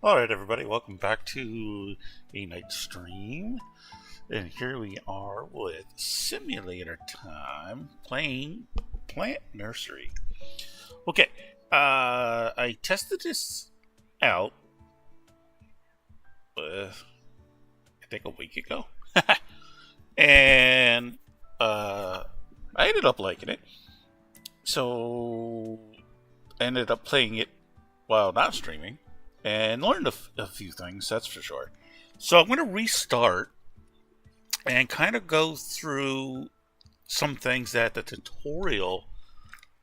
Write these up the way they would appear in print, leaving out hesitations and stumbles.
Alright everybody, welcome back to a night stream. And here we are with Simulator Time playing Plant Nursery. Okay, I tested this out, I think a week ago. And I ended up liking it. So I ended up playing it while not streaming. And learned a few things, that's for sure. So I'm going to restart and kind of go through some things that the tutorial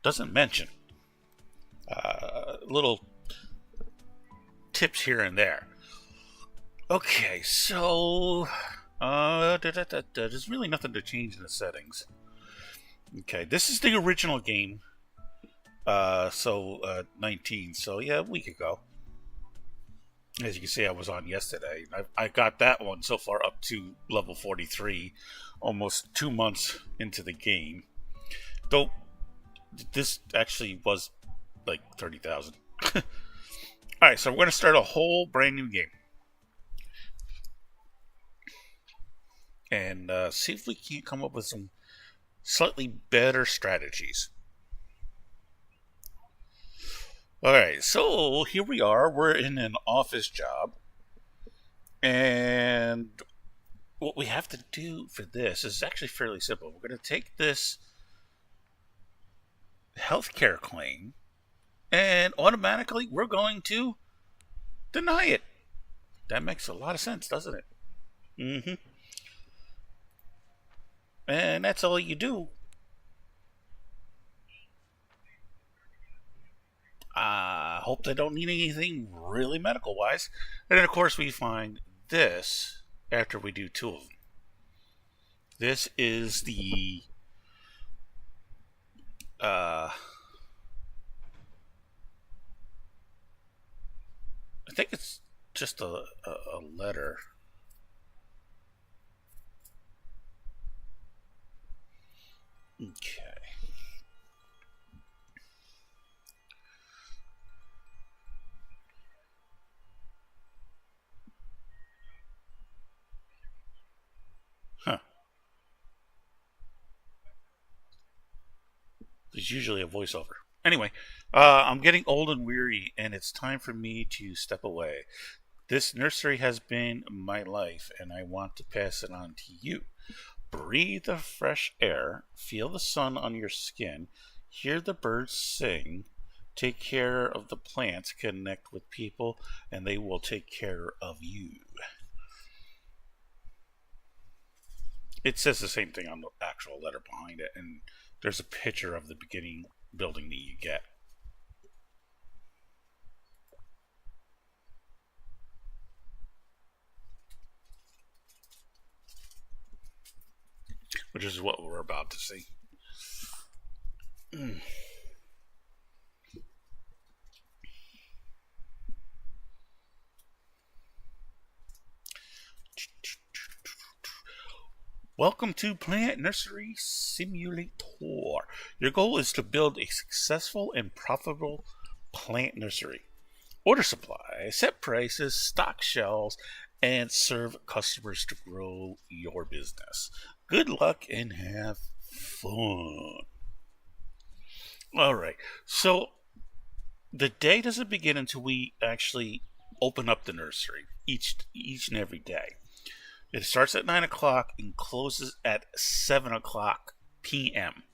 doesn't mention. Little tips here and there. Okay, so there's really nothing to change in the settings. Okay, this is the original game. 19, so yeah, a week ago. As you can see, I was on yesterday. I got that one so far up to level 43, almost 2 months into the game. Though, this actually was like 30,000. Alright, so we're going to start a whole brand new game. And see if we can't come up with some slightly better strategies. Alright, so here we are. We're in an office job. And what we have to do for this is actually fairly simple. We're going to take this healthcare claim and automatically we're going to deny it. That makes a lot of sense, doesn't it? Mm-hmm. And that's all you do. Hope they don't need anything really medical wise. And then, of course, we find this after we do 2 of them. This is the I think it's just a letter. Okay. Huh. There's usually a voiceover. Anyway, I'm getting old and weary, and it's time for me to step away. This nursery has been my life, and I want to pass it on to you. Breathe the fresh air, feel the sun on your skin, hear the birds sing, take care of the plants, connect with people, and they will take care of you. It says the same thing on the actual letter behind it, and there's a picture of the beginning building that you get. Which is what we're about to see. Welcome to Plant Nursery Simulator. Your goal is to build a successful and profitable plant nursery. Order supply, set prices, stock shelves, and serve customers to grow your business. Good luck and have fun. Alright, so the day doesn't begin until we actually open up the nursery each and every day. It starts at 9 o'clock and closes at 7 o'clock p.m.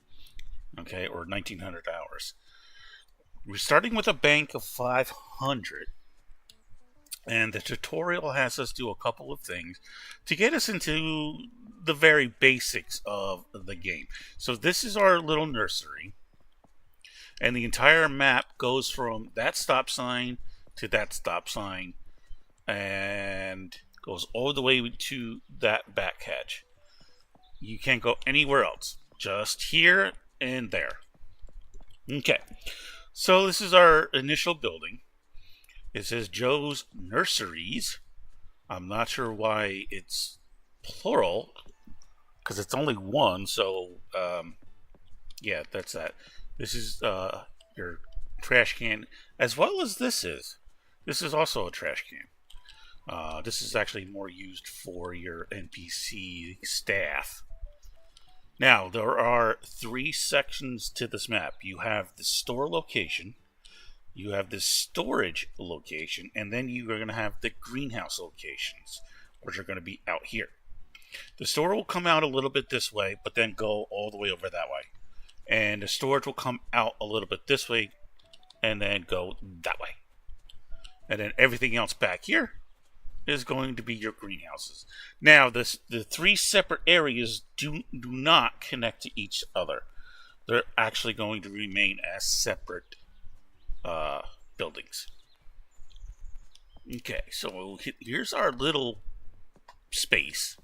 Okay, or 1900 hours. We're starting with a bank of 500. And the tutorial has us do a couple of things to get us into the very basics of the game. So this is our little nursery. And the entire map goes from that stop sign to that stop sign. And goes all the way to that back hatch. You can't go anywhere else. Just here and there. Okay. So this is our initial building. It says Joe's Nurseries. I'm not sure why it's plural, because it's only one. So, yeah, that's that. This is your trash can, as well as this is. This is also a trash can. This is actually more used for your NPC staff. Now, there are 3 sections to this map. You have the store location, you have the storage location, and then you are going to have the greenhouse locations, which are going to be out here. The store will come out a little bit this way, but then go all the way over that way. And the storage will come out a little bit this way, and then go that way. And then everything else back here is going to be your greenhouses. Now, the 3 separate areas do not connect to each other. They're actually going to remain as separate buildings. Okay, so here's our little space.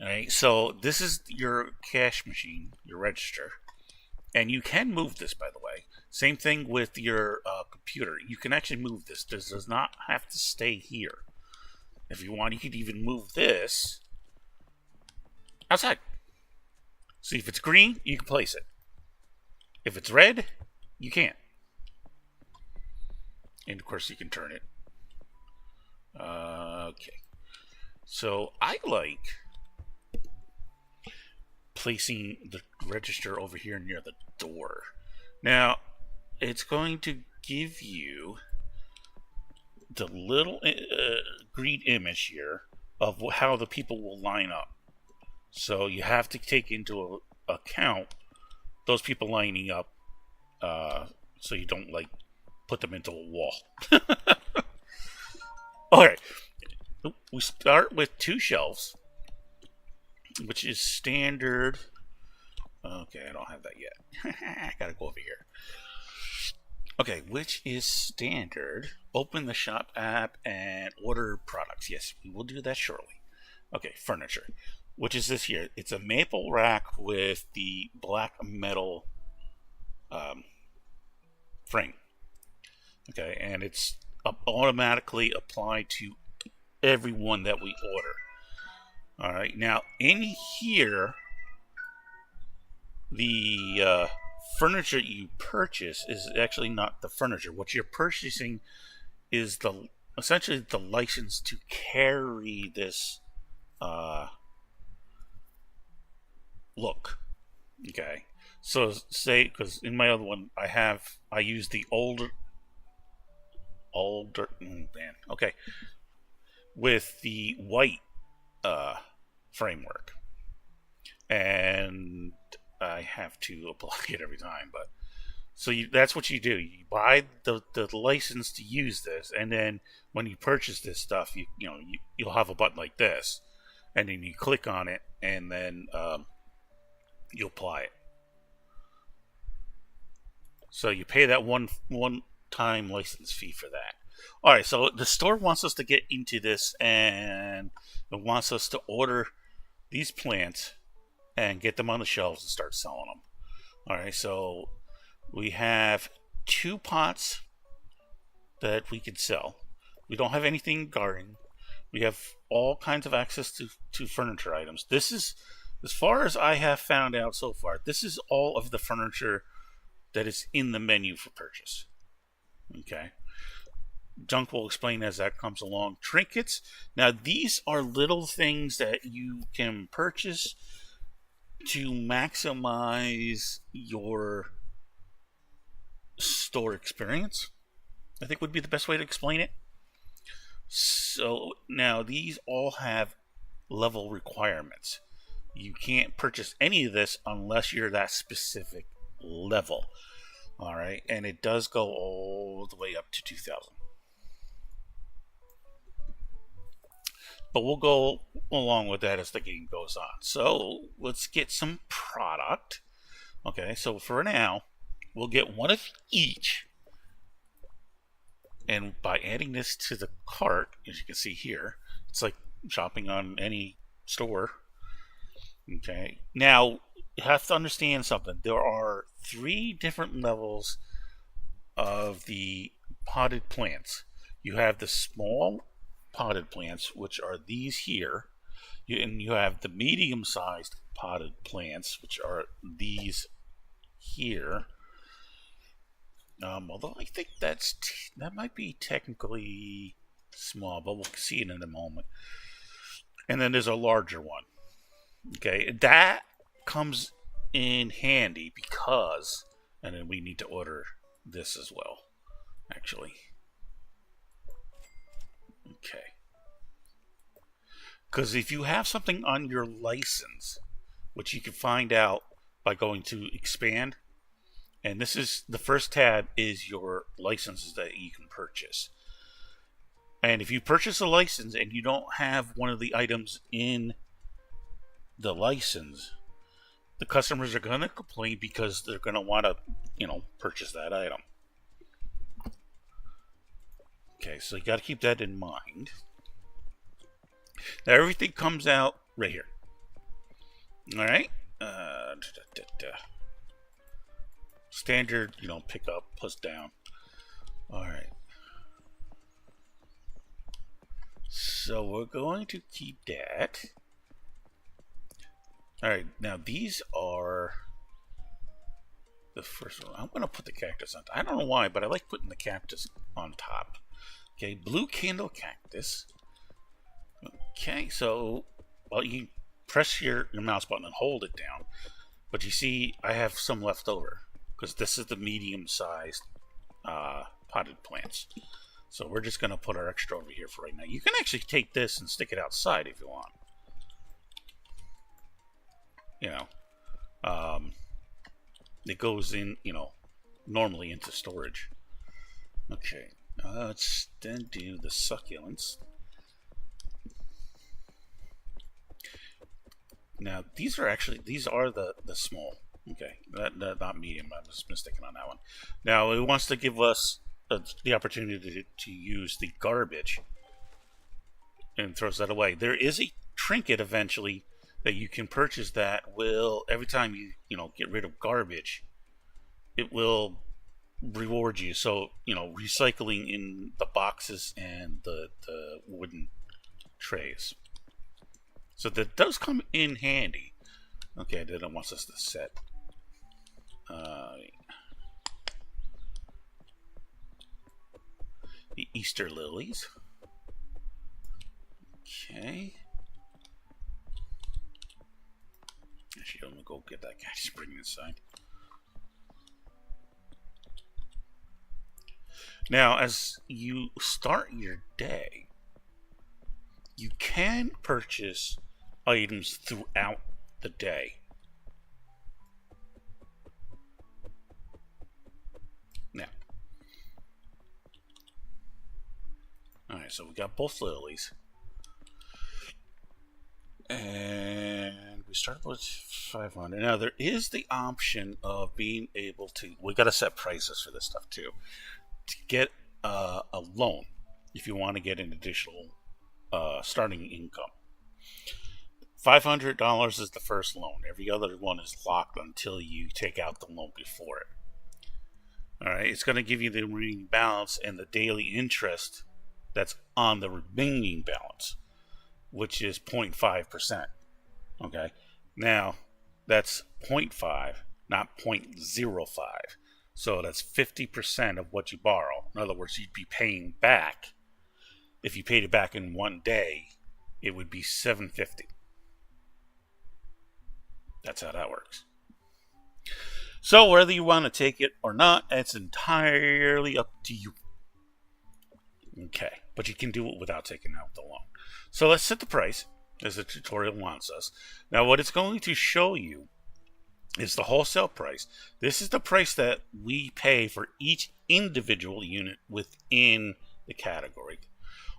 Alright, so this is your cash machine, your register. And you can move this, by the way. Same thing with your computer. You can actually move this. This does not have to stay here. If you want, you could even move this outside. See, if it's green, you can place it. If it's red, you can't. And of course, you can turn it. Okay. So I like placing the register over here near the door. Now, it's going to give you the little green image here of how the people will line up. So you have to take into account those people lining up, so you don't like put them into a wall. Alright, we start with 2 shelves, which is standard. Okay, I don't have that yet. I gotta go over here. Okay, which is standard. Open the shop app and order products. Yes, we will do that shortly. Okay, furniture, which is this here. It's a maple rack with the black metal frame. Okay, and it's automatically applied to everyone that we order. Alright, now in here, the furniture you purchase is actually not the furniture. What you're purchasing is essentially the license to carry this look. Okay, so say, because in my other one I use the older okay, with the white framework, and I have to apply it every time. But so that's what you do. You buy the license to use this, and then when you purchase this stuff, you'll have a button like this, and then you click on it, and then you apply it. So you pay that one-time license fee for that. All right, so the store wants us to get into this, and it wants us to order these plants and get them on the shelves and start selling them. All right, so we have 2 pots that we can sell. We don't have anything gardening. We have all kinds of access to furniture items. This is, as far as I have found out so far, this is all of the furniture that is in the menu for purchase. Okay. Junk will explain as that comes along. Trinkets. Now, these are little things that you can purchase to maximize your store experience, I think would be the best way to explain it. So now these all have level requirements. You can't purchase any of this unless you're that specific level. Alright, and it does go all the way up to 2000. But we'll go along with that as the game goes on. So let's get some product. Okay, so for now, we'll get 1 of each. And by adding this to the cart, as you can see here, it's like shopping on any store. Okay, now you have to understand something. There are 3 different levels of the potted plants. You have the small potted plants, which are these here, and you have the medium-sized potted plants, which are these here, Although I think that might be technically small, but we'll see it in a moment. And then there's a larger one. Okay, that comes in handy because, and then we need to order this as well, actually. Okay. Because if you have something on your license, which you can find out by going to expand, and this is the first tab is your licenses that you can purchase. And if you purchase a license and you don't have one of the items in the license, the customers are going to complain because they're going to want to, purchase that item. Okay, so you got to keep that in mind. Now everything comes out right here. All right. Standard, pick up plus down. All right. So we're going to keep that. All right. Now these are the first one. I'm going to put the cactus on top. I don't know why, but I like putting the cactus on top. Okay. Blue candle cactus. Okay. So, well, you press your mouse button and hold it down. But you see, I have some left over because this is the medium-sized potted plants. So we're just going to put our extra over here for right now. You can actually take this and stick it outside if you want. It goes in, normally into storage. Okay, let's then do the succulents. Now these are the small. Okay, that not medium. I was mistaken on that one. Now it wants to give us the opportunity to use the garbage and throws that away. There is a trinket eventually that you can purchase that will, every time you get rid of garbage, it will reward you. So recycling in the boxes and the wooden trays. So that does come in handy. Okay, then it wants us to set. The Easter lilies. Okay. Actually, I'm gonna go get that guy. Just bring it inside. Now, as you start your day, you can purchase items throughout the day. Now, alright, so we got both lilies. And we start with 500. Now, there is the option of being able to, we got to set prices for this stuff too, to get a loan if you want to get an additional starting income. $500 is the first loan. Every other one is locked until you take out the loan before it. Alright, it's going to give you the remaining balance and the daily interest that's on the remaining balance, which is 0.5%. Okay, now that's 0.5, not 0.05. So that's 50% of what you borrow. In other words, you'd be paying back. If you paid it back in one day, it would be $750. That's how that works. So whether you want to take it or not, it's entirely up to you. Okay, but you can do it without taking out the loan. So let's set the price, as the tutorial wants us. Now what it's going to show you is the wholesale price. This is the price that we pay for each individual unit within the category.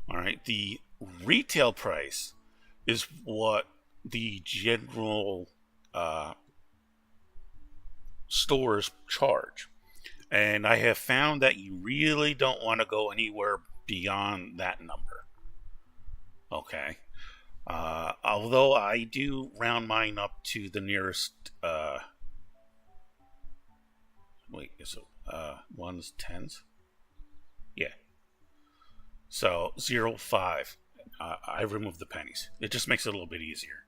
All right, the retail price is what the general stores charge. And I have found that you really don't want to go anywhere beyond that number. Okay. Although I do round mine up to the nearest wait, is it ones, tens? Yeah. So 0.5. I remove the pennies. It just makes it a little bit easier.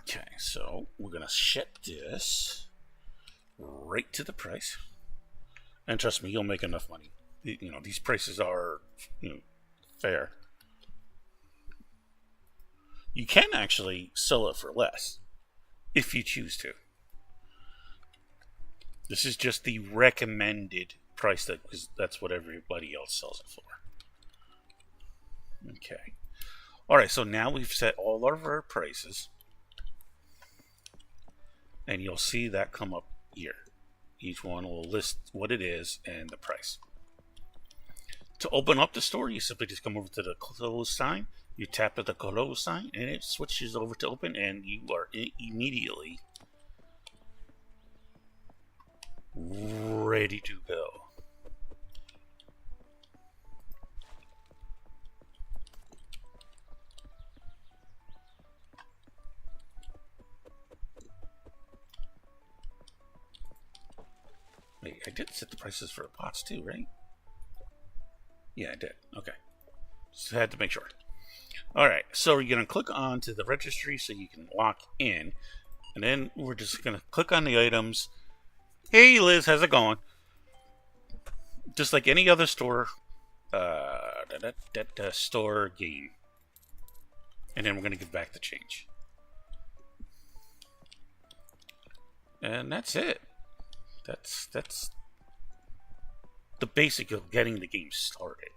Okay, so we're gonna ship this right to the price. And trust me, you'll make enough money. You know, these prices are, you know, fair. You can actually sell it for less if you choose to. This is just the recommended price because that's what everybody else sells it for. Okay. All right, so now we've set all of our prices, and you'll see that come up here. Each one will list what it is and the price. To open up the store, you simply just come over to the close sign. You tap at the close sign, and it switches over to open, and you are immediately ready to go. Wait, I did set the prices for the pots too, right? Yeah, I did. Okay. Just had to make sure. Alright, so you're going to click on to the registry so you can lock in. And then we're just going to click on the items. Hey Liz, how's it going? Just like any other store, store game. And then we're going to give back the change. And that's it. That's the basic of getting the game started.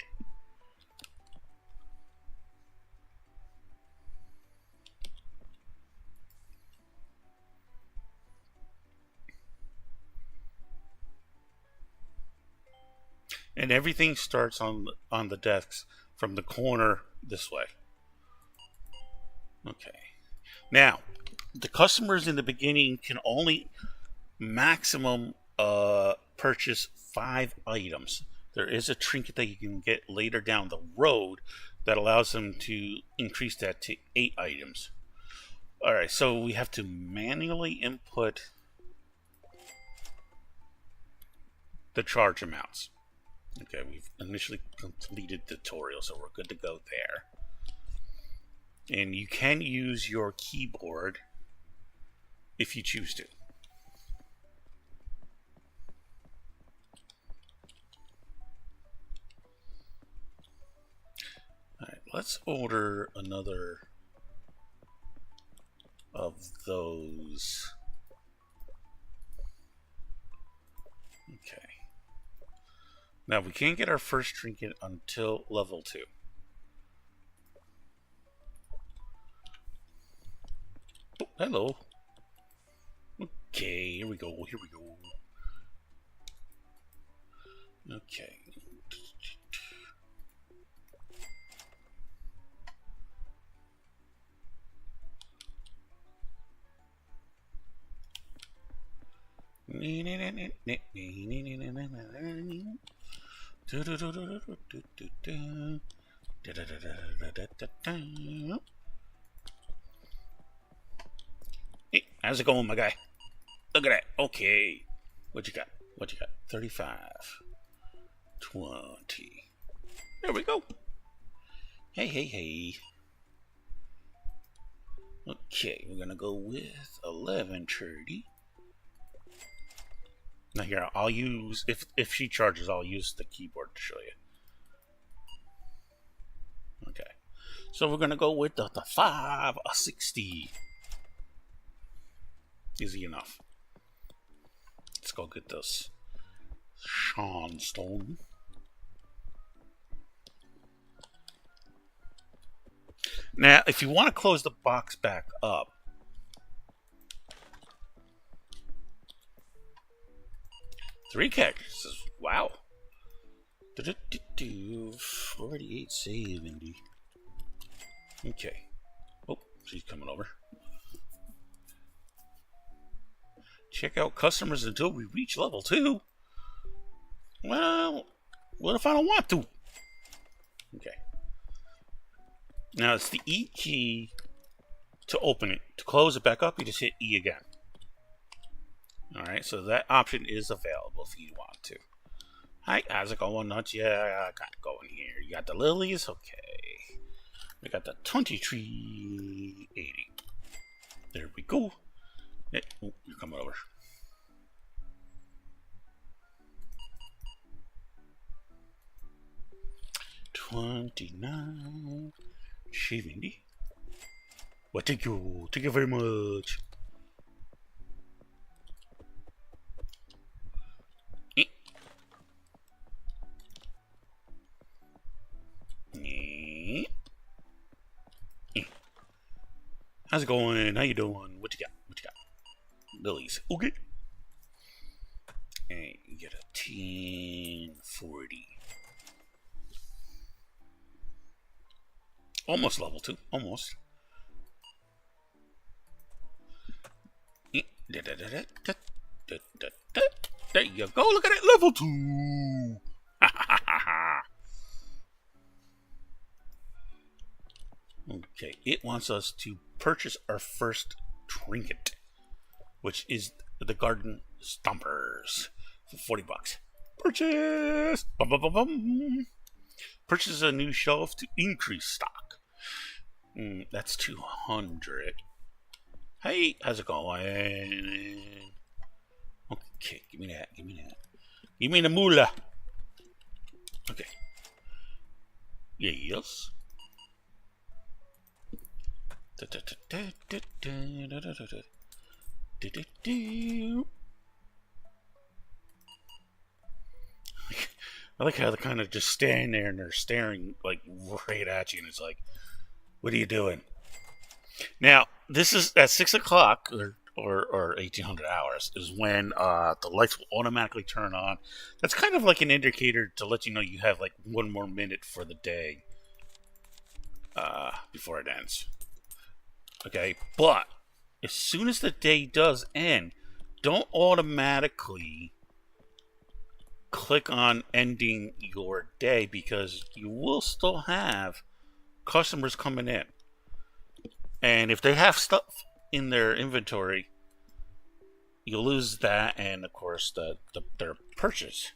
And everything starts on the desks from the corner this way. Okay. Now, the customers in the beginning can only maximum purchase 5 items. There is a trinket that you can get later down the road that allows them to increase that to 8 items. Alright, so we have to manually input the charge amounts. Okay, we've initially completed the tutorial, so we're good to go there. And you can use your keyboard if you choose to. Alright, let's order another of those. Okay. Now, we can't get our first trinket until level 2. Oh, hello. Okay, here we go, here we go. Okay. Hey, how's it going, my guy? Look at that. Okay. What you got? What you got? 35. 20. There we go. Hey, hey, hey. Okay, we're gonna go with 1130. Now here, I'll use, if she charges, I'll use the keyboard to show you. Okay. So we're gonna go with the 560. Easy enough. Let's go get this Sean Stone. Now, if you want to close the box back up, three characters. Wow. 4870. Okay. Oh, she's coming over. Check out customers until we reach level 2. Well, what if I don't want to? Okay. Now it's the E key to open it. To close it back up, you just hit E again. Alright, so that option is available if you want to. Hi, how's it going, nuts? Yeah, I got it going here. You got the lilies? Okay. We got the 2380. There we go. Hey, oh, you're coming over. 29, 70. Well, thank you very much. How's it going? How you doing? What you got? What you got? Lilies. Okay. And you get a 1040. Almost level 2. Almost. There you go. Look at it. Level 2. Okay. It wants us to purchase our first trinket, which is the garden stompers for 40 bucks. Purchase! Bum, bum, bum, bum. Purchase a new shelf to increase stock. That's 200. Hey, how's it going? Okay, give me that. Give me the moolah. Okay. Yes. I like how they're kind of just standing there and they're staring like right at you, and it's like, what are you doing? Now, this is at 6 o'clock or 1800 hours is when the lights will automatically turn on. That's kind of like an indicator to let you know you have like 1 more minute for the day before it ends. Okay, but as soon as the day does end, don't automatically click on ending your day, because you will still have customers coming in. And if they have stuff in their inventory, you'll lose that and, of course, their purchase.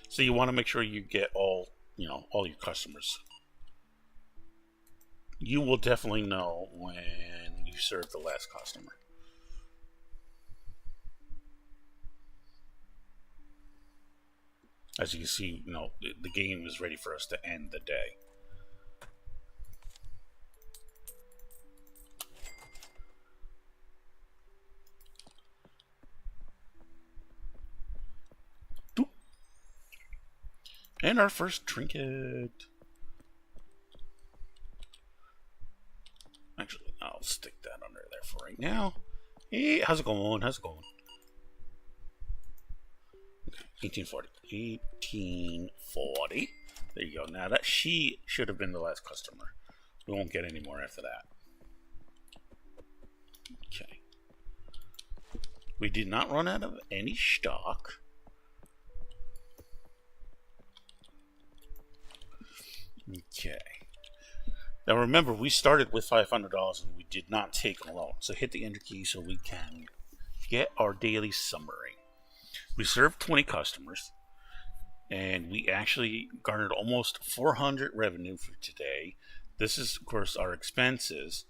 So you want to make sure you get all your customers. You will definitely know when you serve the last customer. As you can see, the game is ready for us to end the day. And our first trinket. Actually, I'll stick that under there for right now. Hey, how's it going? How's it going? Okay, 1840. 1840. There you go. Now that she should have been the last customer. We won't get any more after that. Okay. We did not run out of any stock. Okay. Now remember, we started with $500 and we did not take a loan. So hit the enter key so we can get our daily summary. We served 20 customers, and we actually garnered almost 400 revenue for today. This is, of course, our expenses,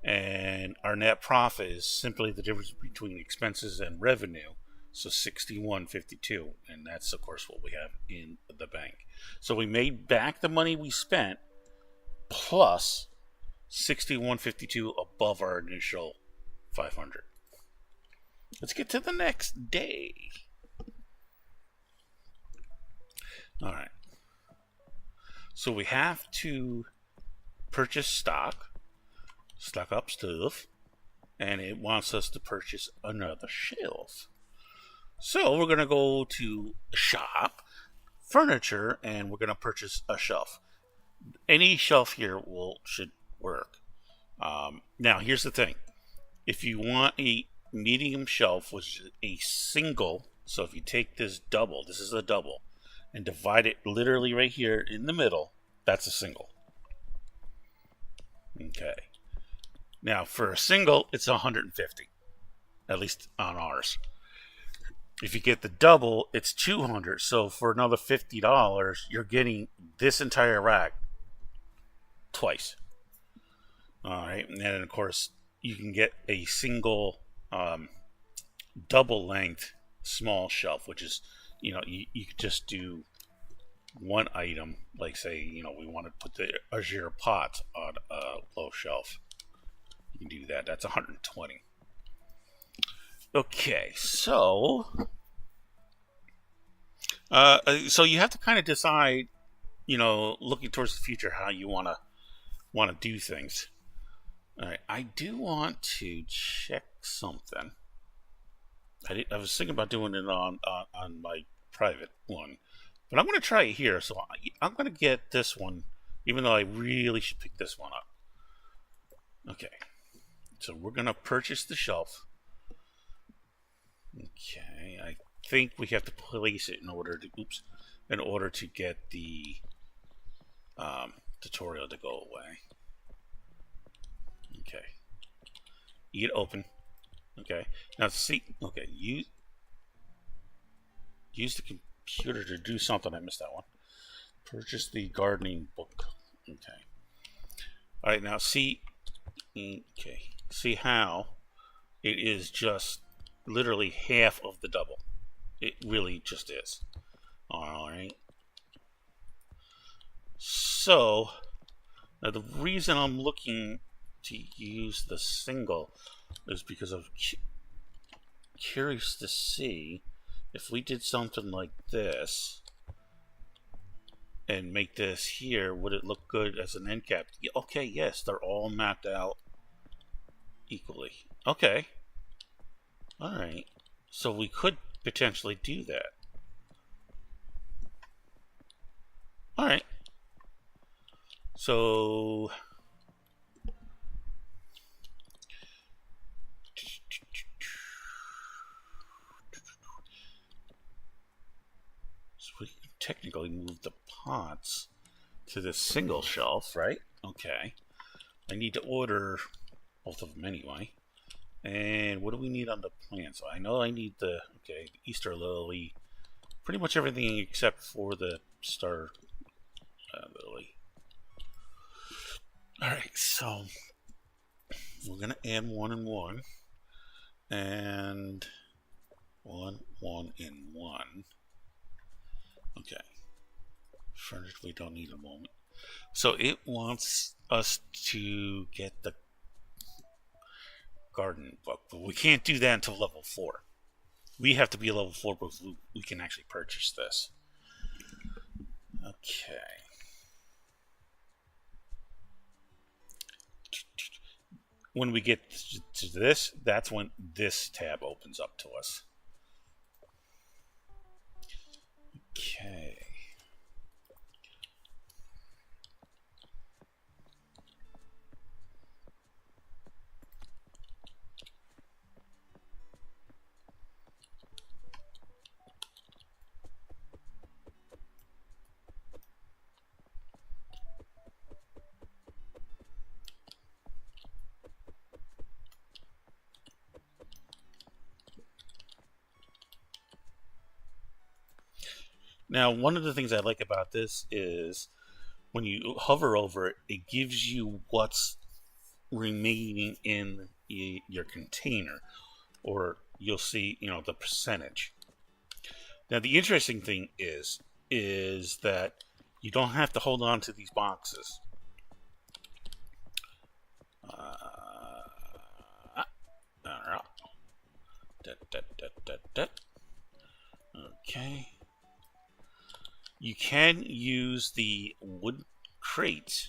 and our net profit is simply the difference between expenses and revenue. So 61.52, and that's, of course, what we have in the bank. So we made back the money we spent plus 61.52 above our initial 500. Let's get to the next day. All right. So we have to purchase stock up stuff, and it wants us to purchase another shelf. So we're going to go to shop, furniture, and we're going to purchase a shelf. Any shelf here should work. Now, here's the thing. If you want a medium shelf, which is a single, so if you take this double, this is a double, and divide it literally right here in the middle, that's a single. Okay. Now, for a single, it's 150, at least on ours. If you get the double, it's 200. So for another $50, you're getting this entire rack twice. All right, and then of course you can get a single double length small shelf, which is you could just do one item, like say, we want to put the azure pot on a low shelf. You can do that. That's 120. Okay, so you have to kind of decide, looking towards the future, how you want to do things. All right, I do want to check something. I was thinking about doing it on my private one, but I'm going to try it here. So I'm going to get this one, even though I really should pick this one up. Okay, so we're going to purchase the shelf. Okay, I think we have to place it in order to get the tutorial to go away. Okay, eat open. Okay, now see. Okay, use the computer to do something. I missed that one. Purchase the gardening book. Okay. All right, now see. Okay, see how it is just literally half of the double. It really just is. All right. So now the reason I'm looking to use the single is because I'm curious to see if we did something like this and make this here, would it look good as an end cap? Okay, yes, they're all mapped out equally. Okay. Alright. So we could potentially do that. Alright. So we can technically move the pots to this single shelf, right? Okay. I need to order both of them anyway. And what do we need on the plant? So I know I need the Easter lily, pretty much everything except for the star lily. All right, so we're gonna add 1 and 1, and 1, 1, and 1. Okay. Furniture we don't need a moment. So it wants us to get the garden book, but we can't do that until level 4. We have to be a level 4 before we can actually purchase this. Okay. When we get to this, that's when this tab opens up to us. Okay. Now, one of the things I like about this is when you hover over it, it gives you what's remaining in your container, or you'll see, the percentage. Now, the interesting thing is that you don't have to hold on to these boxes. Okay. You can use the wood crate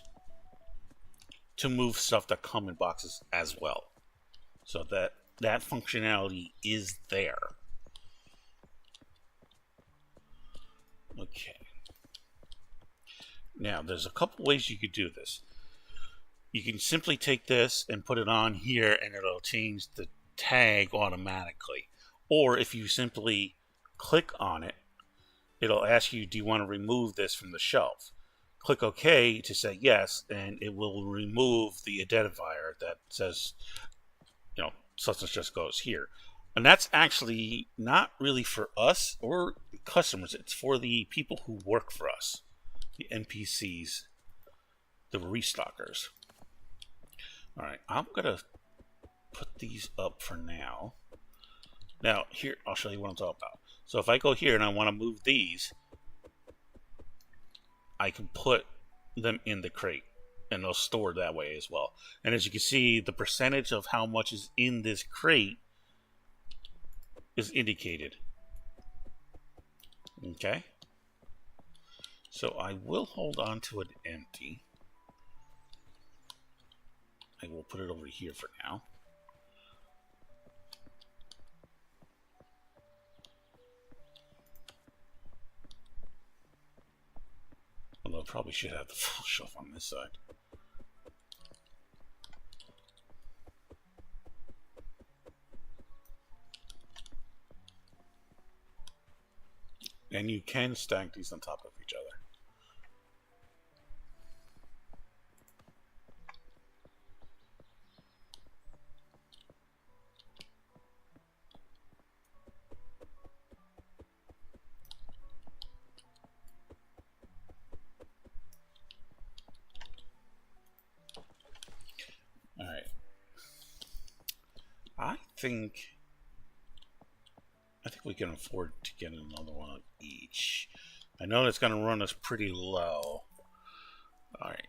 to move stuff that come in boxes as well. So that functionality is there. Okay. Now, there's a couple ways you could do this. You can simply take this and put it on here and it'll change the tag automatically. Or if you simply click on it, it'll ask you, do you want to remove this from the shelf? Click OK to say yes, and it will remove the identifier that says, such and such goes here. And that's actually not really for us or customers. It's for the people who work for us, the NPCs, the restockers. All right, I'm going to put these up for now. Now, here, I'll show you what I'm talking about. So if I go here and I want to move these, I can put them in the crate and they'll store that way as well. And as you can see, the percentage of how much is in this crate is indicated. Okay. So I will hold on to it empty. I will put it over here for now. Although I probably should have the full shelf on this side. And you can stack these on top of each other. All right. I think we can afford to get another one of each. I know that's going to run us pretty low. All right.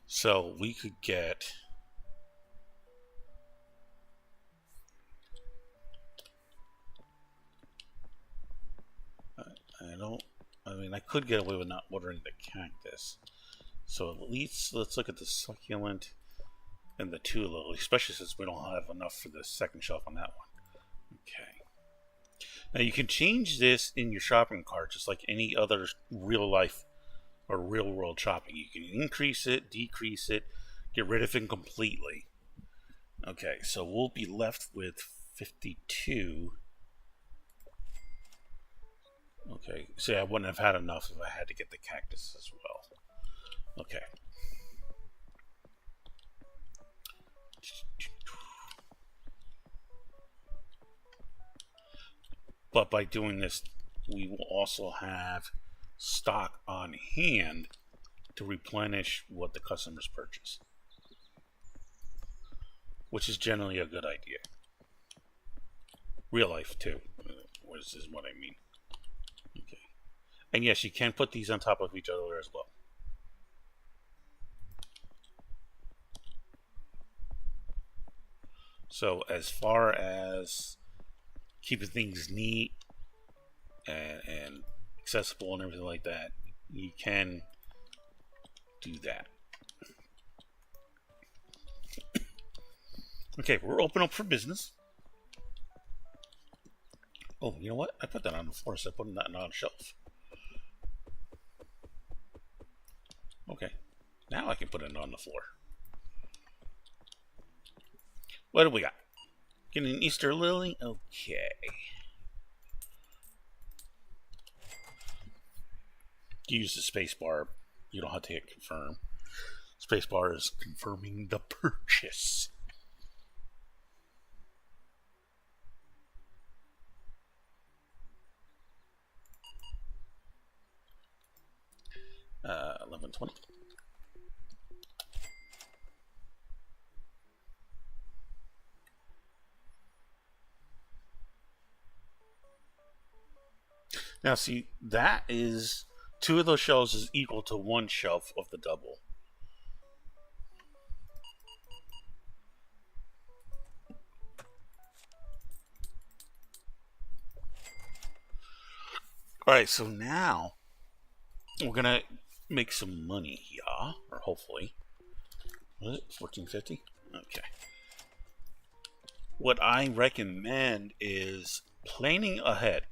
So we could get... I could get away with not ordering the cactus. So at least let's look at the succulent and the tulip, especially since we don't have enough for the second shelf on that one. Okay. Now you can change this in your shopping cart just like any other real life or real world shopping. You can increase it, decrease it, get rid of it completely. Okay, so we'll be left with 52. Okay, see, I wouldn't have had enough if I had to get the cactus as well. Okay. But by doing this, we will also have stock on hand to replenish what the customers purchase, which is generally a good idea. Real life too, which is what I mean. Okay, and yes, you can put these on top of each other as well. So as far as keeping things neat and accessible and everything like that, you can do that. Okay, we're open up for business. Oh, you know what? I put that on the floor, so I put that on a shelf. Okay, now I can put it on the floor. What do we got? Get an Easter lily? Okay. Use the space bar. You don't have to hit confirm. Space bar is confirming the purchase. $11.20. Now see, that is 2 of those shelves is equal to 1 shelf of the double. Alright, so now we're gonna make some money here, or hopefully. What is it? $14.50? Okay. What I recommend is planning ahead.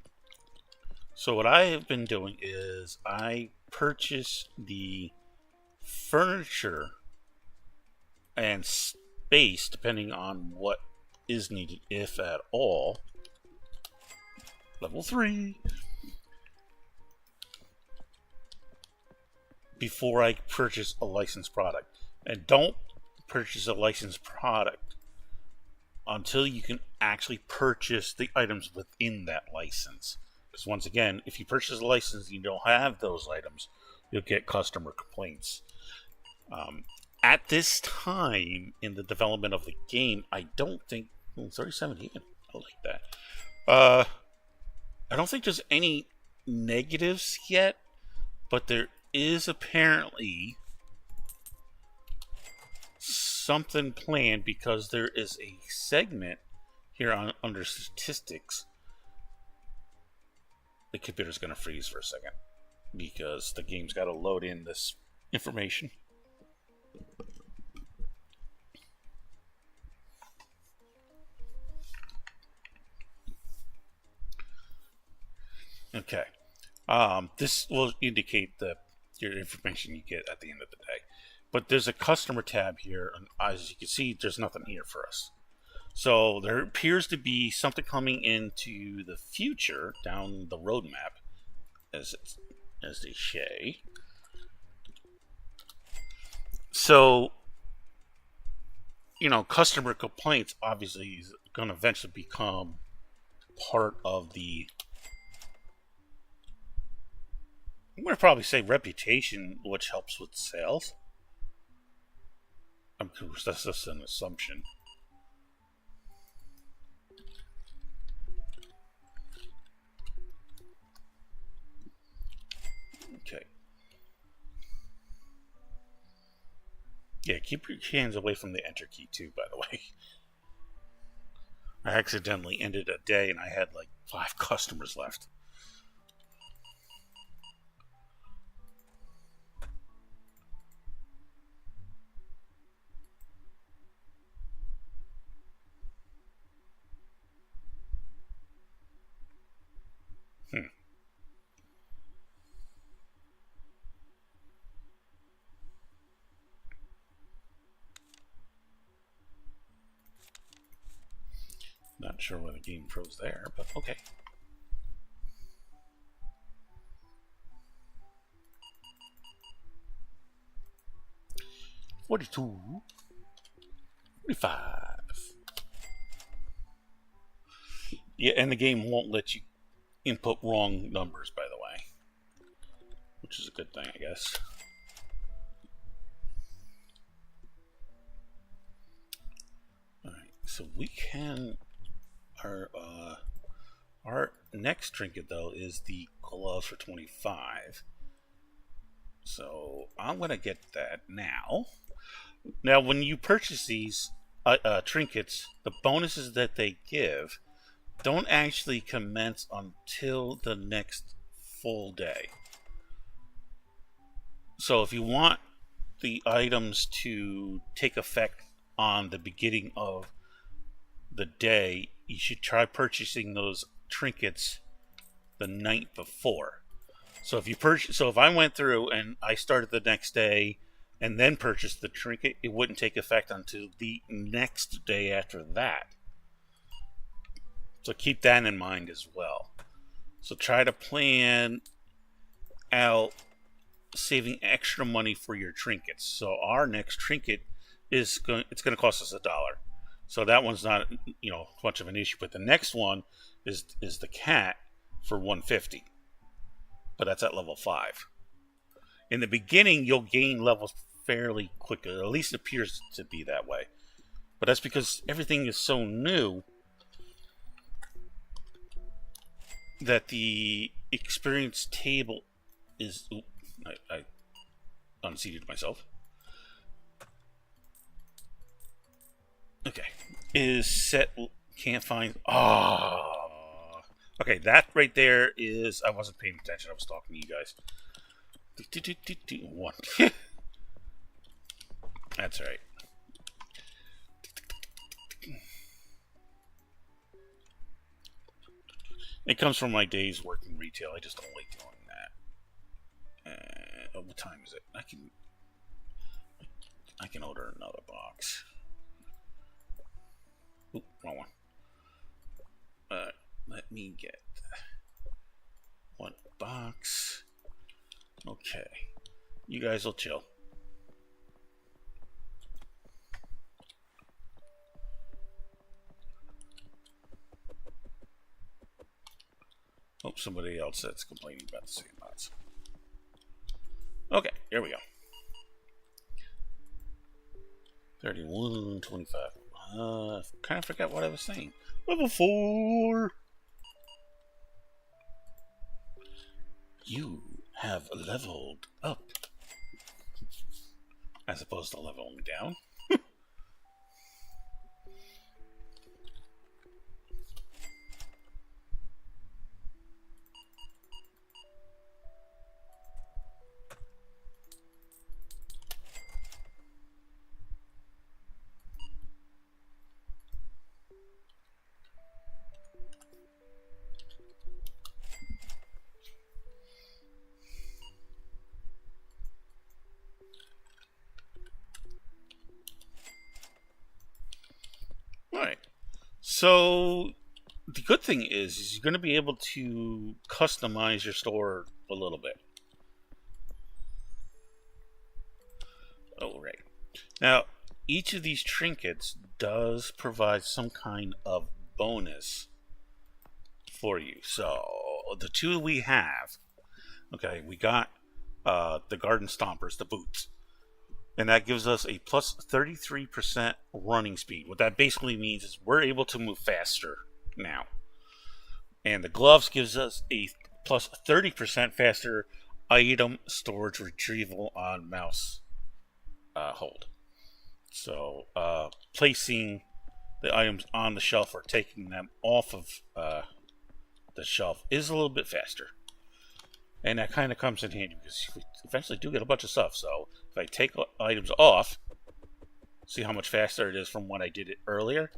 So what I have been doing is I purchase the furniture and space depending on what is needed, if at all. Level 3. Before I purchase a licensed product. And don't purchase a licensed product until you can actually purchase the items within that license. Because once again, if you purchase a license and you don't have those items, you'll get customer complaints. At this time in the development of the game, I don't think... 37 even. I like that. I don't think there's any negatives yet, but there is apparently something planned because there is a segment here on under statistics. The computer's going to freeze for a second because the game's got to load in this information. Okay. This will indicate your information you get at the end of the day. But there's a customer tab here, and as you can see, there's nothing here for us. So there appears to be something coming into the future down the roadmap, as they say. So, customer complaints obviously is going to eventually become part of the, I'm going to probably say reputation, which helps with sales. That's just an assumption. Okay. Yeah, keep your hands away from the enter key too, by the way. I accidentally ended a day and I had like 5 customers left. Not sure why the game froze there, but okay. $42, $45. Yeah, and the game won't let you input wrong numbers, by the way, which is a good thing, I guess. All right, so we can our next trinket though is the gloves for 25. So I'm gonna get that now. Now, when you purchase these trinkets, the bonuses that they give don't actually commence until the next full day. So if you want the items to take effect on the beginning of the day, you should try purchasing those trinkets the night before. So if I went through and I started the next day and then purchased the trinket, it wouldn't take effect until the next day after that. So keep that in mind as well. So try to plan out saving extra money for your trinkets. So our next trinket it's going to cost us $1. So that one's not much of an issue. But the next one is the cat for $150. But that's at level 5. In the beginning, you'll gain levels fairly quickly. Or at least it appears to be that way. But that's because everything is so new that the experience table is... I unseated myself. Okay. Is set... Can't find... Oh. Okay, that right there is... I wasn't paying attention. I was talking to you guys. 1. That's right. It comes from my days working retail. I just don't like doing that. What time is it? I can order another box. Oop, wrong one. Let me get 1 box. Okay. You guys will chill. Oh, somebody else that's complaining about the same bots. Okay, here we go. 31, 25. Kind of forgot what I was saying. Level 4. You have leveled up as opposed to leveling down. Alright. So the good thing is you're going to be able to customize your store a little bit. Oh, right. Now, each of these trinkets does provide some kind of bonus for you. So the two we have, okay, we got the garden stompers, the boots. And that gives us a plus 33% running speed. What that basically means is we're able to move faster now. And the gloves gives us a plus 30% faster item storage retrieval on mouse hold. So placing the items on the shelf or taking them off of the shelf is a little bit faster. And that kind of comes in handy because we eventually do get a bunch of stuff. So if I take items off, see how much faster it is from when I did it earlier.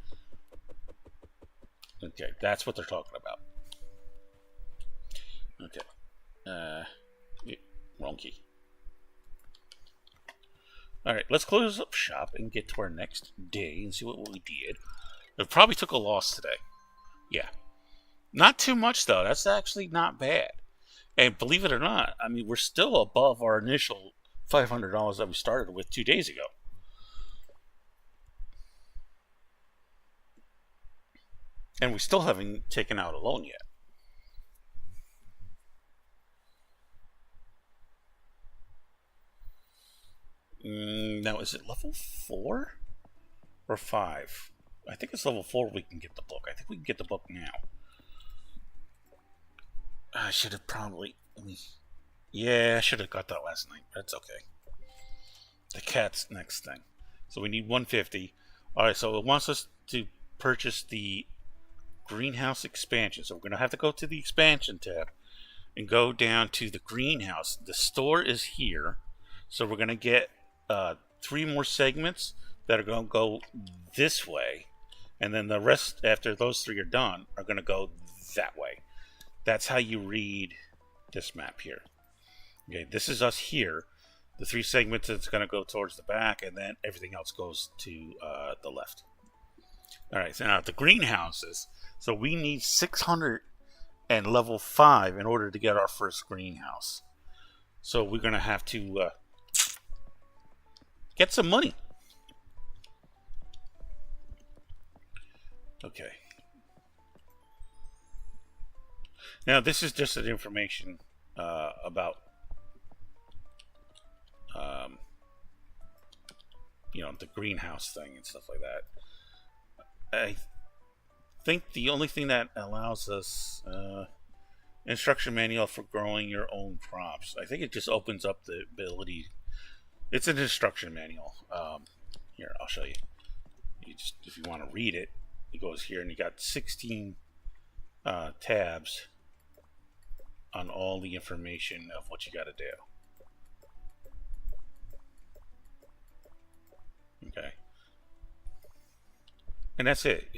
Okay, that's what they're talking about. Okay. Wrong key. Alright, let's close up shop and get to our next day and see what we did. It probably took a loss today. Yeah. Not too much, though. That's actually not bad. And believe it or not, I mean, we're still above our initial $500 that we started with 2 days ago. And we still haven't taken out a loan yet. Now, is it level 4 or 5? I think it's level 4 we can get the book. I think we can get the book now. I should have probably... Yeah, I should have got that last night. That's okay. The cat's next thing. So we need 150. Alright, so it wants us to purchase the greenhouse expansion. So we're going to have to go to the expansion tab and go down to the greenhouse. The store is here. So we're going to get 3 more segments that are going to go this way. And then the rest, after those 3 are done, are going to go that way. That's how you read this map here. Okay, this is us here. The 3 segments that's going to go towards the back, and then everything else goes to the left. All right, so now the greenhouses. So we need 600 and level 5 in order to get our first greenhouse. So we're going to have to get some money. Okay. Now, this is just an information about, the greenhouse thing and stuff like that. I think the only thing that allows us instruction manual for growing your own crops. I think it just opens up the ability. It's an instruction manual. Here, I'll show you. If you want to read it, it goes here, and you got 16 tabs on all the information of what you got to do. Okay, and that's it.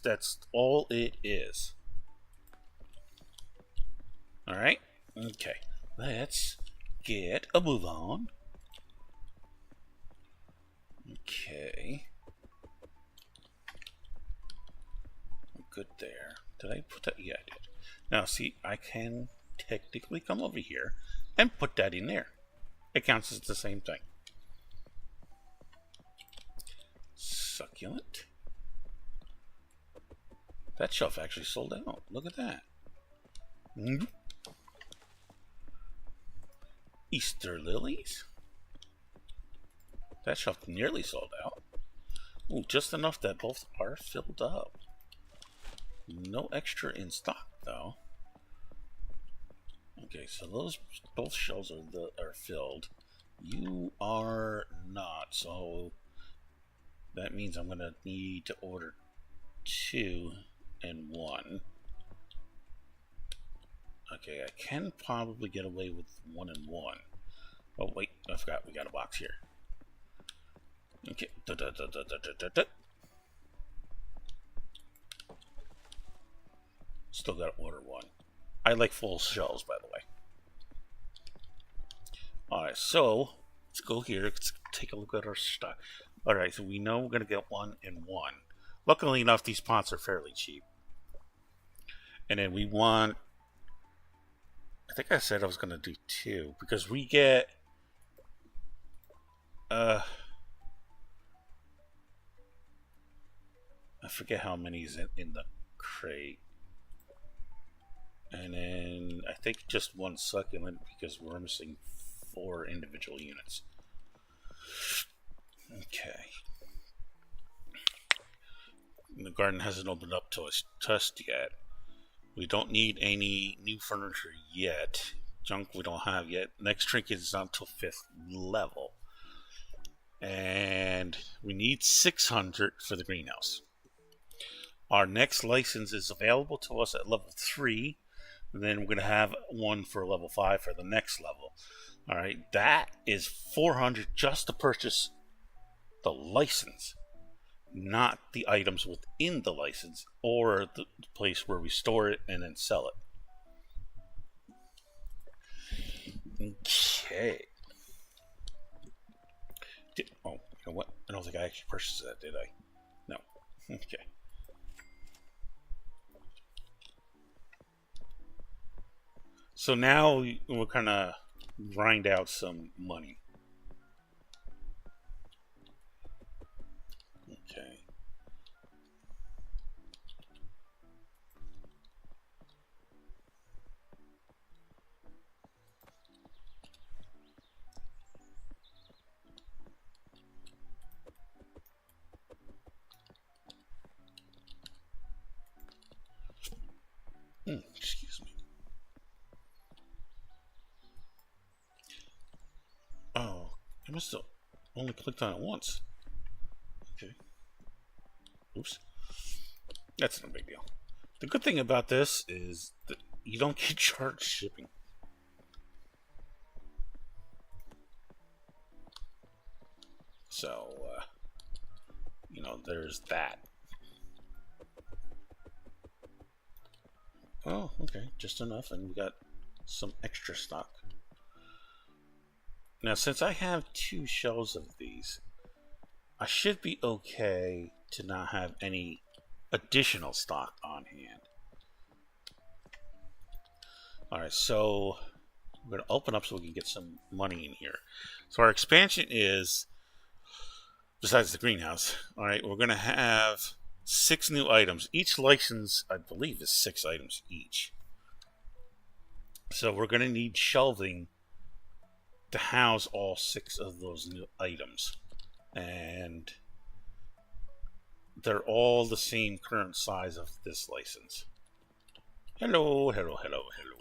That's all it is. All right. Okay, let's get a move on. Okay. I'm good there. Did I put that? Yeah, I did. Now, see, I can technically come over here and put that in there. It counts as the same thing. Succulent. That shelf actually sold out. Look at that. Easter lilies. That shelf nearly sold out. Ooh, just enough that both are filled up. No extra in stock, though. Okay, so those both shelves are filled. You are not, so that means I'm gonna need to order 2 and 1. Okay, I can probably get away with 1 and 1. Oh wait, I forgot we got a box here. Okay. Still gotta order 1. I like full shells, by the way. Alright, so let's go here. Let's take a look at our stock. Alright, so we know we're gonna get 1 and 1. Luckily enough, these pots are fairly cheap. And then we want, I think I said I was gonna do 2 because we get I forget how many is in the crate. And then I think just 1 succulent because we're missing 4 individual units. Okay. And the garden hasn't opened up to us just yet. We don't need any new furniture yet. Junk we don't have yet. Next trinket is not until 5th level. And we need 600 for the greenhouse. Our next license is available to us at level 3. And then we're going to have one for level 5 for the next level. Alright, that is 400 just to purchase the license, not the items within the license or the place where we store it and then sell it. Okay. Oh, you know what? I don't think I actually purchased that, did I? No. Okay. So now we'll kind of grind out some money. Okay. Excuse me. Oh, I must have only clicked on it once. Okay. Oops. That's no big deal. The good thing about this is that you don't get charged shipping. So, you know, there's that. Oh, okay. Just enough, and we got some extra stock. Now, since I have 2 shelves of these, I should be okay to not have any additional stock on hand. Alright, so we're going to open up so we can get some money in here. So our expansion is, besides the greenhouse, alright, we're going to have 6 new items. Each license, I believe, is 6 items each. So we're going to need shelving to house all 6 of those new items. And they're all the same current size of this license. Hello, hello, hello, hello.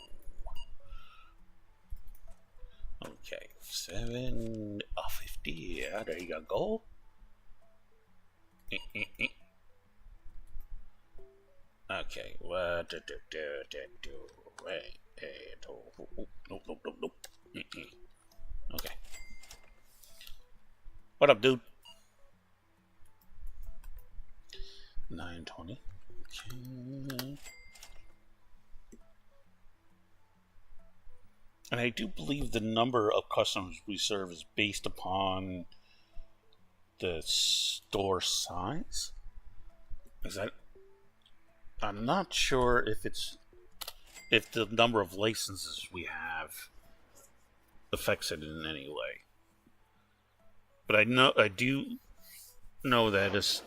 Okay, 750. Yeah, there you go. Okay, what do? Wait, nope. Okay. What up, dude? 920. Okay. And I do believe the number of customers we serve is based upon the store size. Is that? I'm not sure if the number of licenses we have affects it in any way. But I do know that as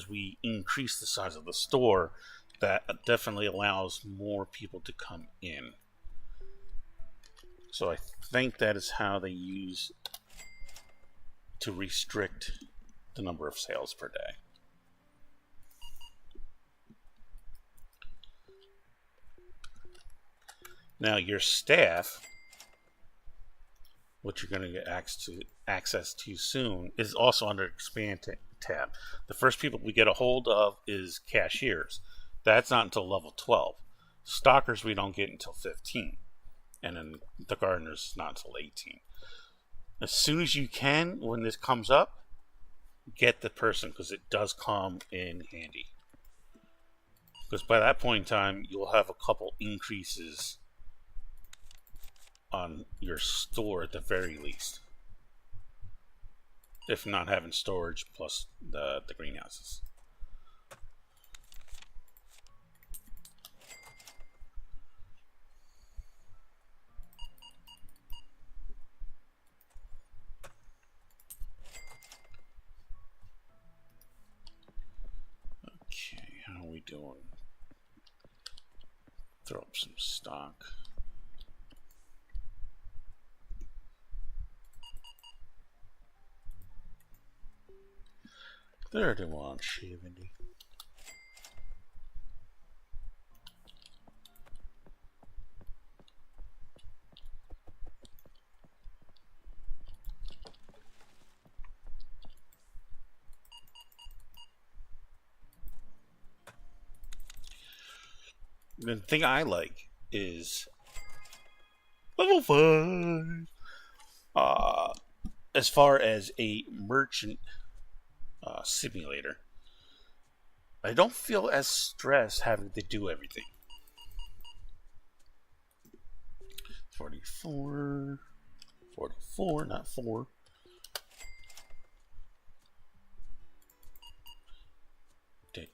we increase the size of the store, that definitely allows more people to come in. So I think that is how they use to restrict the number of sales per day. Now your staff, which you're going to get access to soon, is also under expand tab. The first people we get a hold of is cashiers. That's not until level 12. Stalkers we don't get until 15. And then the gardeners not until 18. As soon as you can, when this comes up, get the person, because it does come in handy. Because by that point in time, you'll have a couple increases on your store at the very least. If not having storage plus the greenhouses. Okay, how are we doing? Throw up some stock. 31.70. The thing I like is level 5. As far as a merchant simulator, I don't feel as stressed having to do everything. 44, 44, not 4. Day,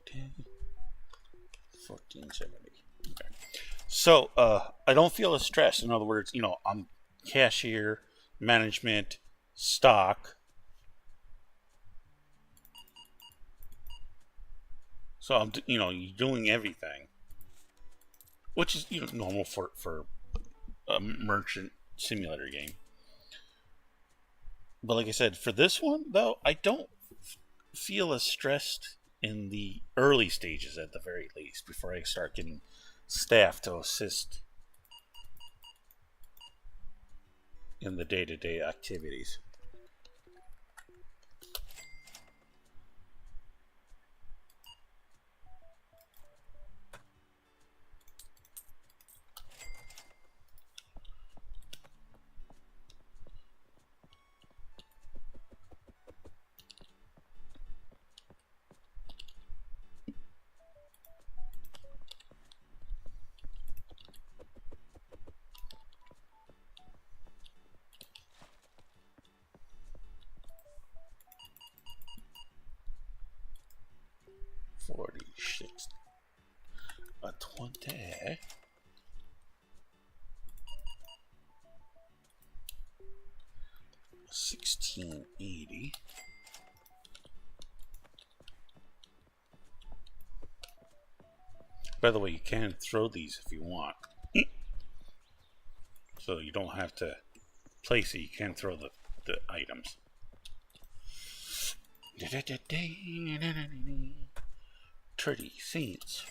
1470. Okay. So I don't feel as stressed. In other words, I'm cashier, management, stock. So I'm, you're doing everything, which is normal for a merchant simulator game. But like I said, for this one though, I don't feel as stressed in the early stages at the very least before I start getting staff to assist in the day-to-day activities. $46, a 20, $16.80. By the way, you can throw these if you want, so you don't have to place it. You can throw the items. 30 cents.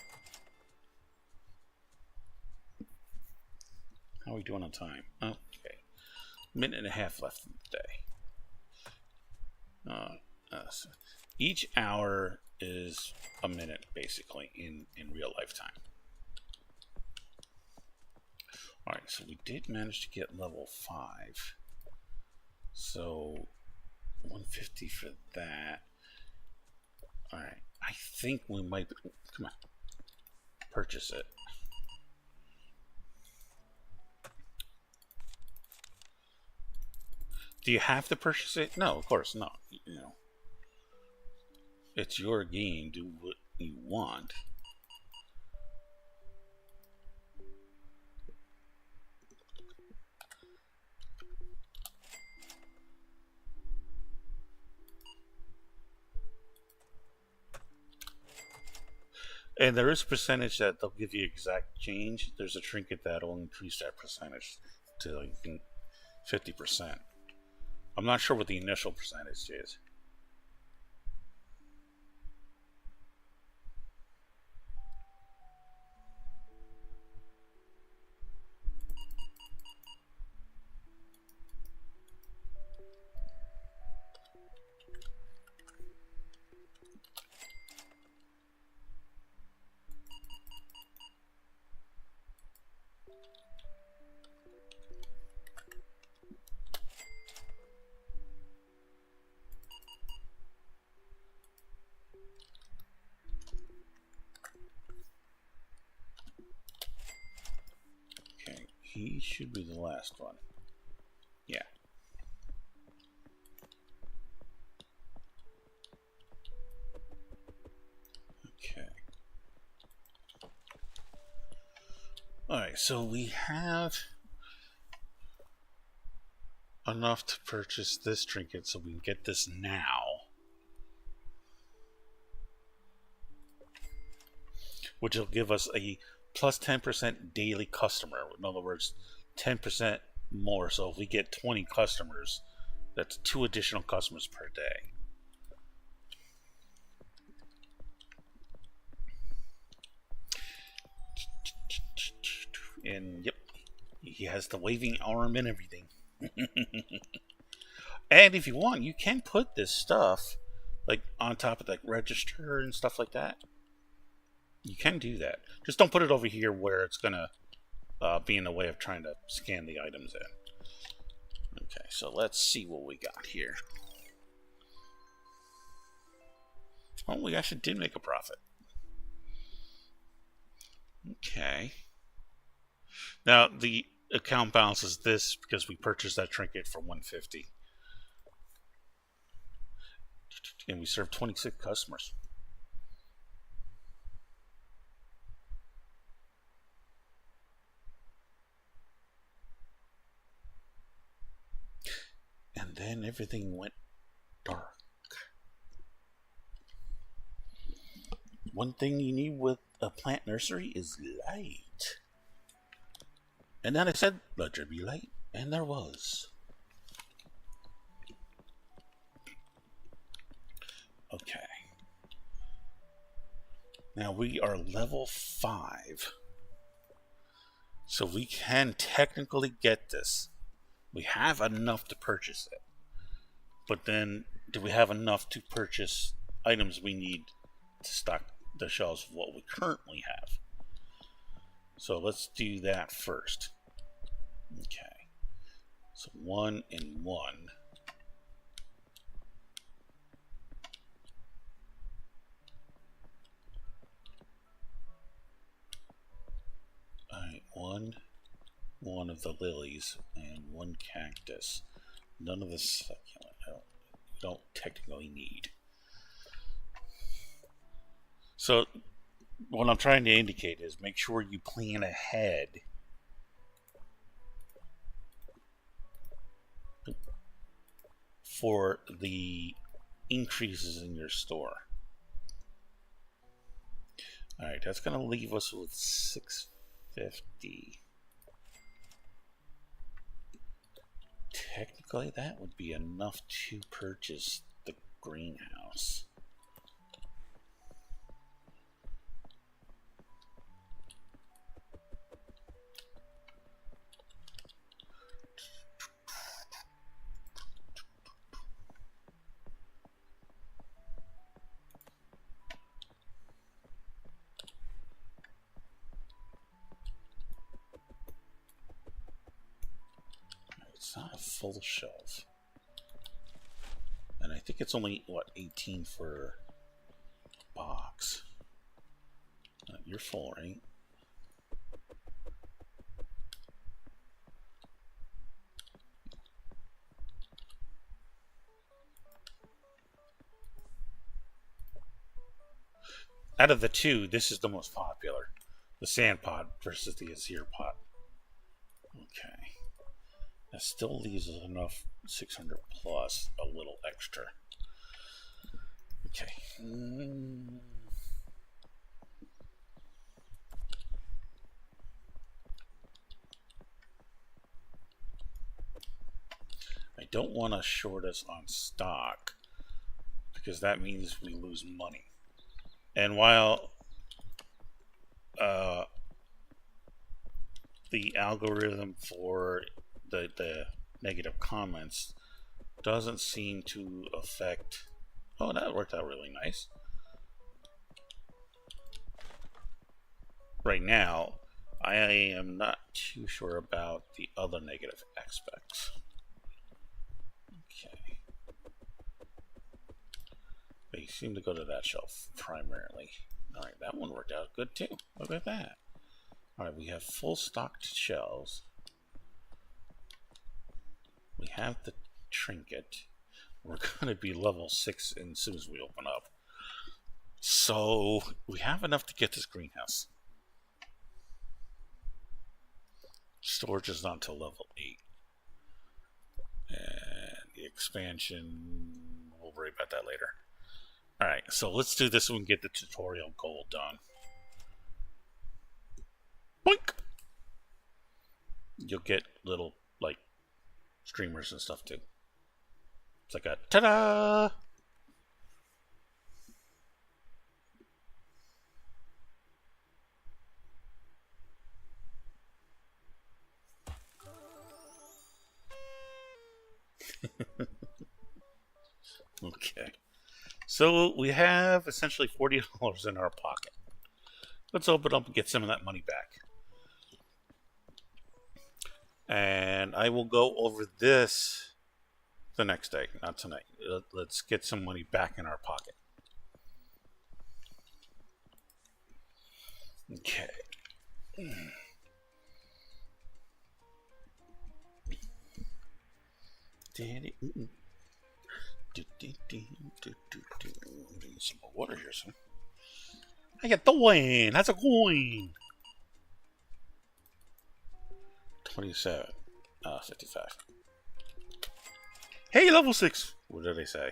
How are we doing on time? Okay. Minute and a half left in the day. So each hour is a minute, basically, in real life time. Alright, so we did manage to get level 5. So 150 for that. Alright, I think we might be, come on, purchase it. Do you have to purchase it? No, of course not. It's your game. Do what you want. And there is a percentage that they'll give you exact change. There's a trinket that'll increase that percentage to like 50%. I'm not sure what the initial percentage is. he should be the last one. Yeah. Okay. Alright, so we have enough to purchase this trinket, so we can get this now. Which will give us a plus 10% daily customer. In other words, 10% more. So if we get 20 customers, that's 2 additional customers per day. And yep, he has the waving arm and everything. And if you want, you can put this stuff like on top of the register and stuff like that. You can do that. Just don't put it over here where it's gonna be in the way of trying to scan the items in. Okay, so let's see what we got here. Oh, we actually did make a profit. Okay. Now the account balance is this because we purchased that trinket for 150, and we served 26 customers. And then everything went dark. One thing you need with a plant nursery is light. And then I said, let there be light. And there was. Okay. Now we are level 5. So we can technically get this. We have enough to purchase it. But then, do we have enough to purchase items we need to stock the shelves of what we currently have? So let's do that first. Okay. So 1 and 1. Alright, one of the lilies and 1 cactus. None of the succulent. We don't technically need. So what I'm trying to indicate is make sure you plan ahead for the increases in your store. Alright, that's going to leave us with 650. Technically, that would be enough to purchase the greenhouse. It's not a full shelf. And I think it's only, what, 18 for a box. You're full, right? Out of the two, this is the most popular. The sand pod versus the azure pod. Okay. That still leaves us enough 600 plus a little extra. Okay. I don't want to short us on stock because that means we lose money. And while the algorithm for the negative comments doesn't seem to affect... Oh, that worked out really nice. Right now, I am not too sure about the other negative aspects. Okay. They seem to go to that shelf primarily. Alright, that one worked out good too. Look at that. Alright, we have full stocked shelves. We have the trinket. We're going to be level 6 as soon as we open up. So we have enough to get this greenhouse. Storage is not until level 8. And the expansion, we'll worry about that later. Alright, so let's do this so we can get the tutorial goal done. Boink! You'll get little, like, streamers and stuff too. It's like a ta-da! Okay. So we have essentially $40 in our pocket. Let's open up and get some of that money back. And I will go over this the next day, not tonight. Let's get some money back in our pocket. Okay. Need some more water here, son. How you doing? How's it going? 27. 55. Hey, level 6. What did they say?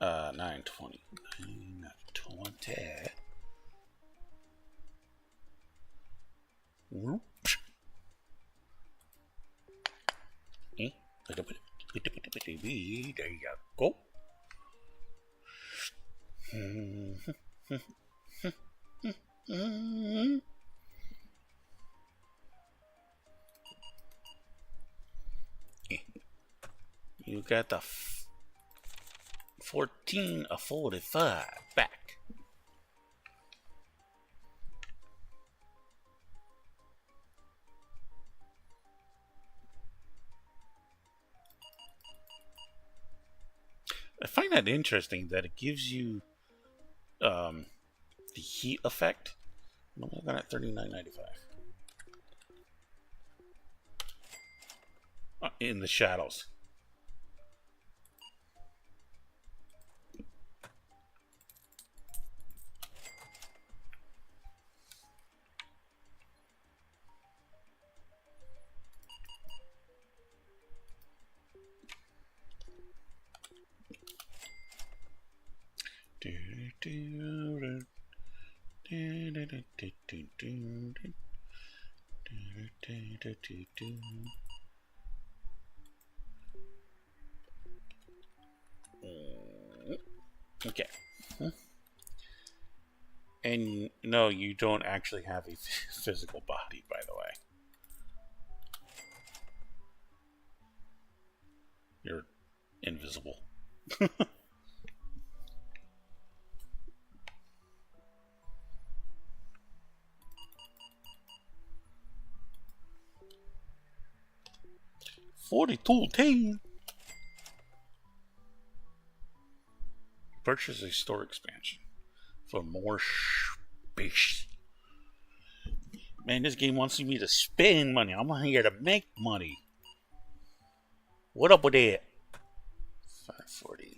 920. 920. Whoops. There you go. You got the 14 of 45 back. I find that interesting that it gives you the heat effect. I'm only got at $39.95 in the shadows. Okay. And no, you don't actually have a physical body, by the way. You're invisible. $42.10. Purchase a store expansion for more space. Man, this game wants me to spend money. I'm here to make money. What up with that? 540.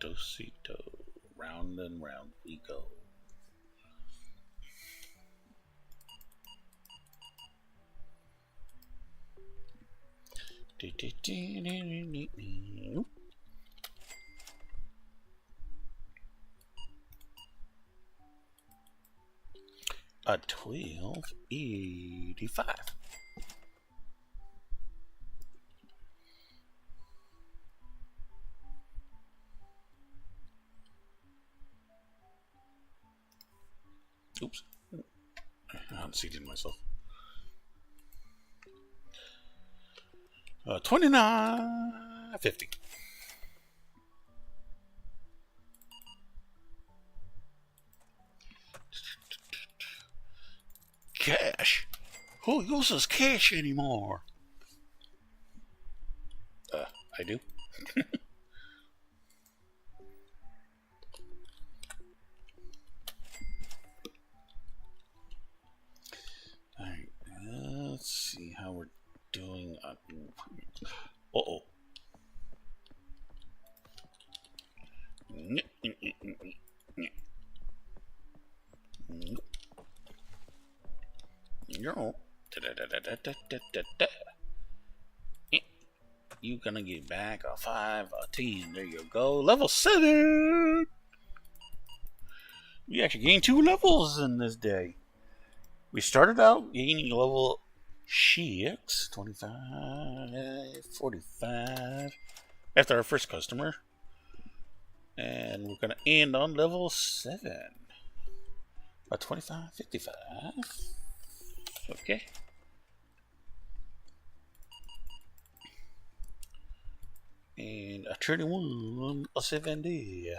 Dosito. Round and round we go. A 12.85. Oops. I unseated myself. 29.50. Cash. Who uses cash anymore? I do. Alright, let's see how we're doing. Uh-oh. No. You gonna get back a 5, a 10. There you go. Level 7! We actually gained 2 levels in this day. We started out gaining level 6, 25, 45, after our first customer. And we're gonna end on level 7. 25, 55. Okay. And a 31, a 70.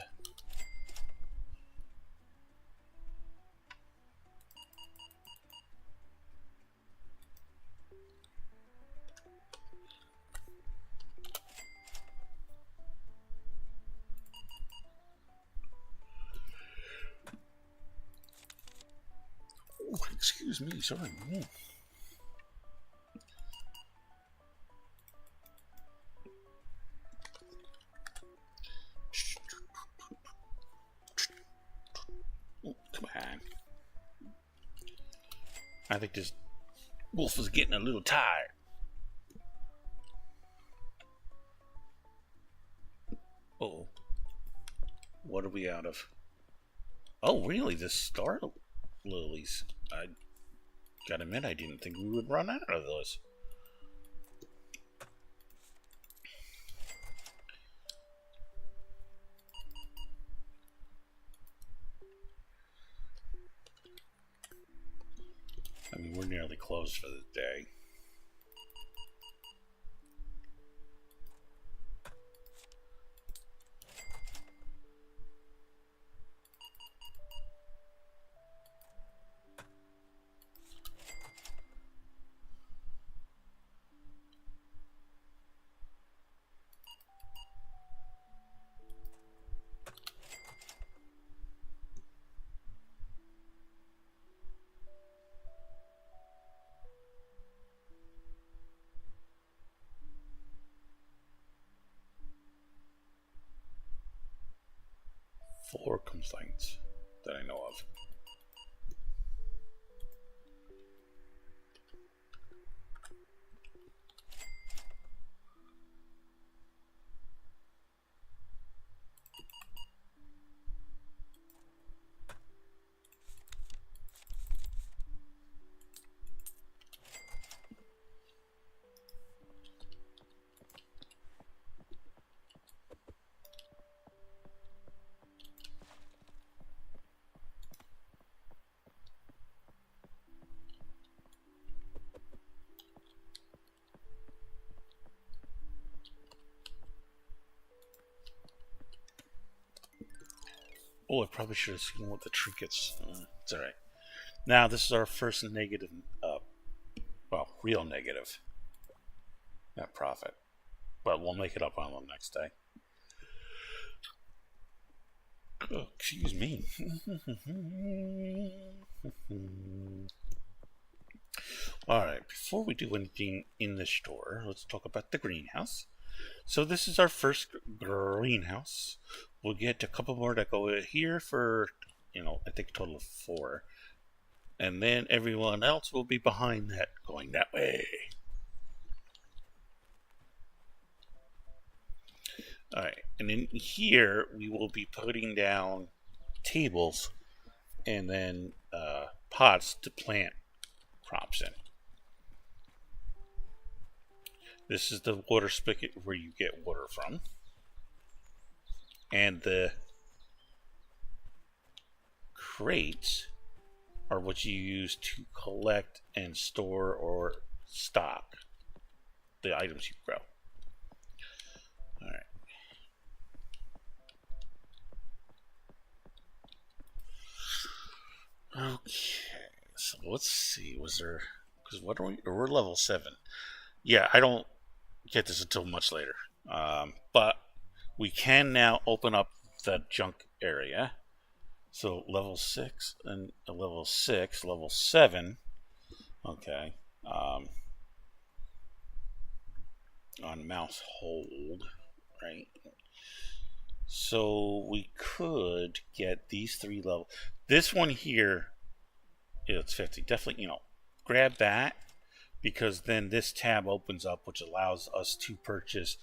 Oh, excuse me, sorry. Oh, come on. I think this wolf is getting a little tired. Uh-oh. What are we out of? Oh, really? The star lilies. I gotta admit, I didn't think we would run out of those. I mean, we're nearly closed for the day. Four complaints that I know of. Oh, I probably should have seen what the trinkets. It's alright. Now, this is our first negative, well, real negative net profit. But we'll make it up on the next day. Oh, excuse me. Alright, before we do anything in the store, let's talk about the greenhouse. So this is our first greenhouse. We'll get a couple more that go here for, I think a total of 4. And then everyone else will be behind that, going that way. Alright, and in here we will be putting down tables and then pots to plant crops in. This is the water spigot where you get water from. And the crates are what you use to collect and store or stock the items you grow. Alright. Okay, so let's see. Was there Because what are we? We're level 7. Yeah, I don't get this until much later. But we can now open up the junk area. So level 6 and level 6, level 7. Okay. On mouse hold, right? So we could get these 3 levels. This one here, yeah, it's 50. Definitely, grab that, because then this tab opens up, which allows us to purchase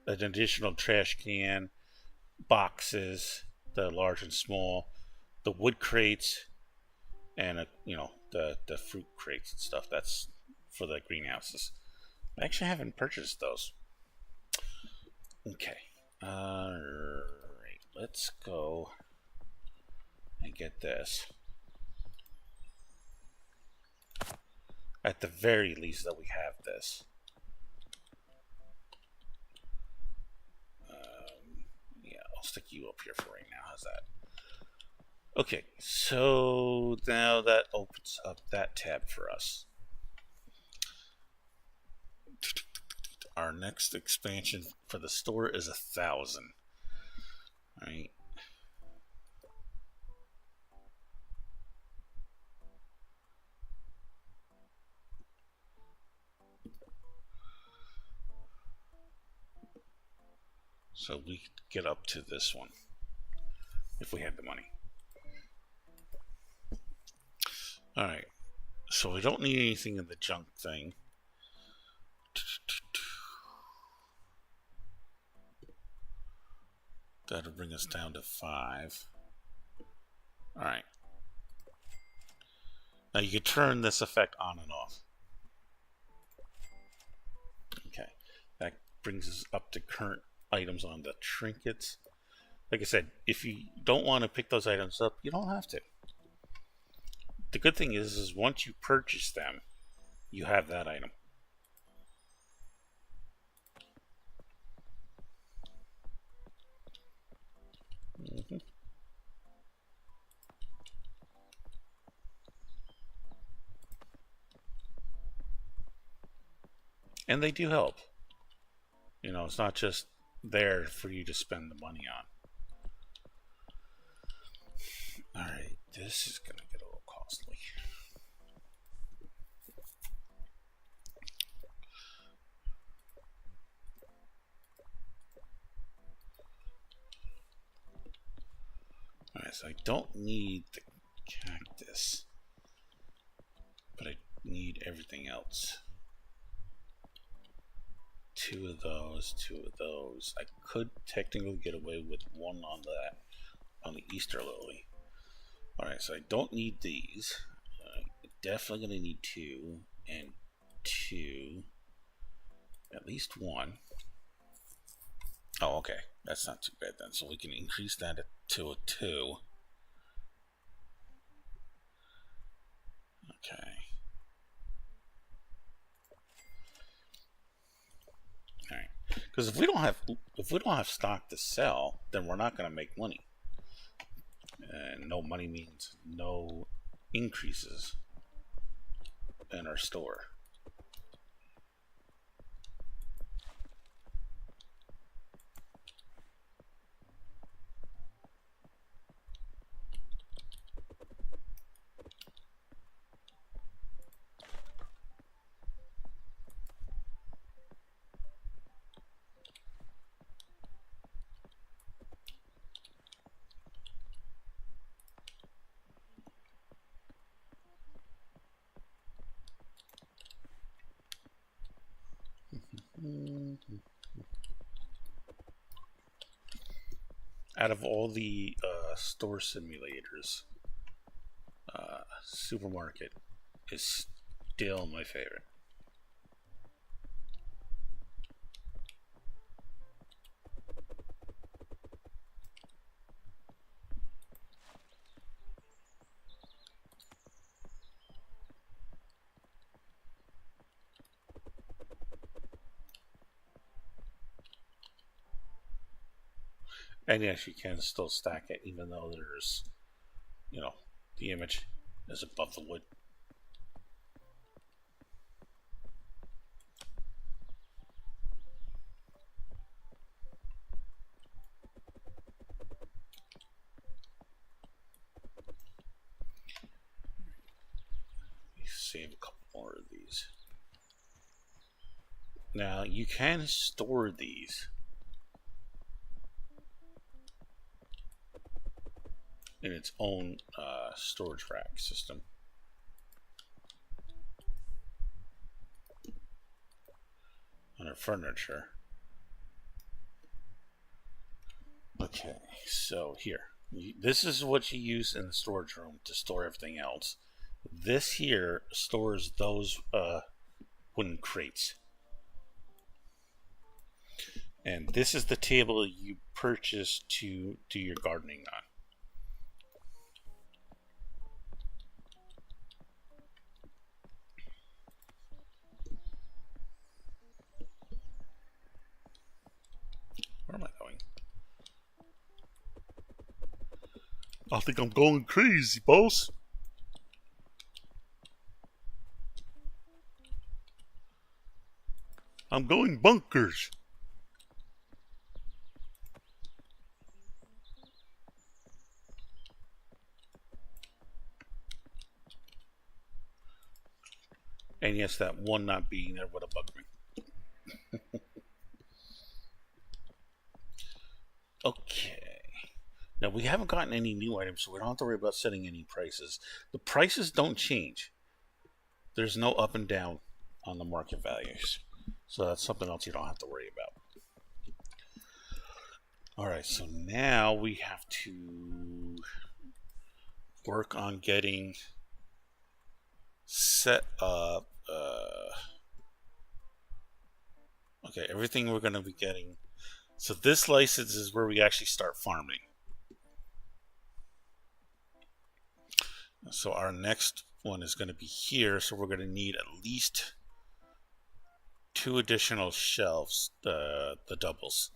an additional trash can, boxes, the large and small, the wood crates, and the fruit crates and stuff. That's for the greenhouses. I actually haven't purchased those. Okay. Alright, let's go and get this. At the very least that we have this. Yeah, I'll stick you up here for right now. How's that? Okay, so now that opens up that tab for us. Our next expansion for the store is 1,000. All right. So we could get up to this one if we had the money. All right. So we don't need anything in the junk thing. That'll bring us down to 5. All right. Now you can turn this effect on and off. Okay. That brings us up to current items on the trinkets. Like I said, if you don't want to pick those items up, you don't have to. The good thing is once you purchase them, you have that item. And they do help. It's not just there for you to spend the money on. Alright, this is going to get a little costly. Alright, so I don't need the cactus, but I need everything else. 2 of those, 2 of those. I could technically get away with 1 on the Easter lily. Alright, so I don't need these. Definitely going to need 2 and 2. At least 1. Oh, okay. That's not too bad then. So we can increase that to a 2. Okay. Alright. Because if we don't have stock to sell, then we're not going to make money. And no money means no increases in our store. Out of all the store simulators, supermarket is still my favorite. And yes, you can still stack it even though there's, the image is above the wood. these. Now, you can store these in its own storage rack system. Under furniture. Okay, so here. This is what you use in the storage room to store everything else. This here stores those wooden crates. And this is the table you purchased to do your gardening on. Where am I going? I think I'm going crazy, boss. I'm going bunkers. And yes, that one not being there would have bugged me. Okay. Now, we haven't gotten any new items, so we don't have to worry about setting any prices. The prices don't change. There's no up and down on the market values. So that's something else you don't have to worry about. Alright, so now we have to work on getting set up. Okay, everything we're going to be getting. So this license is where we actually start farming. So our next one is going to be here. So we're going to need at least 2 additional shelves, the doubles.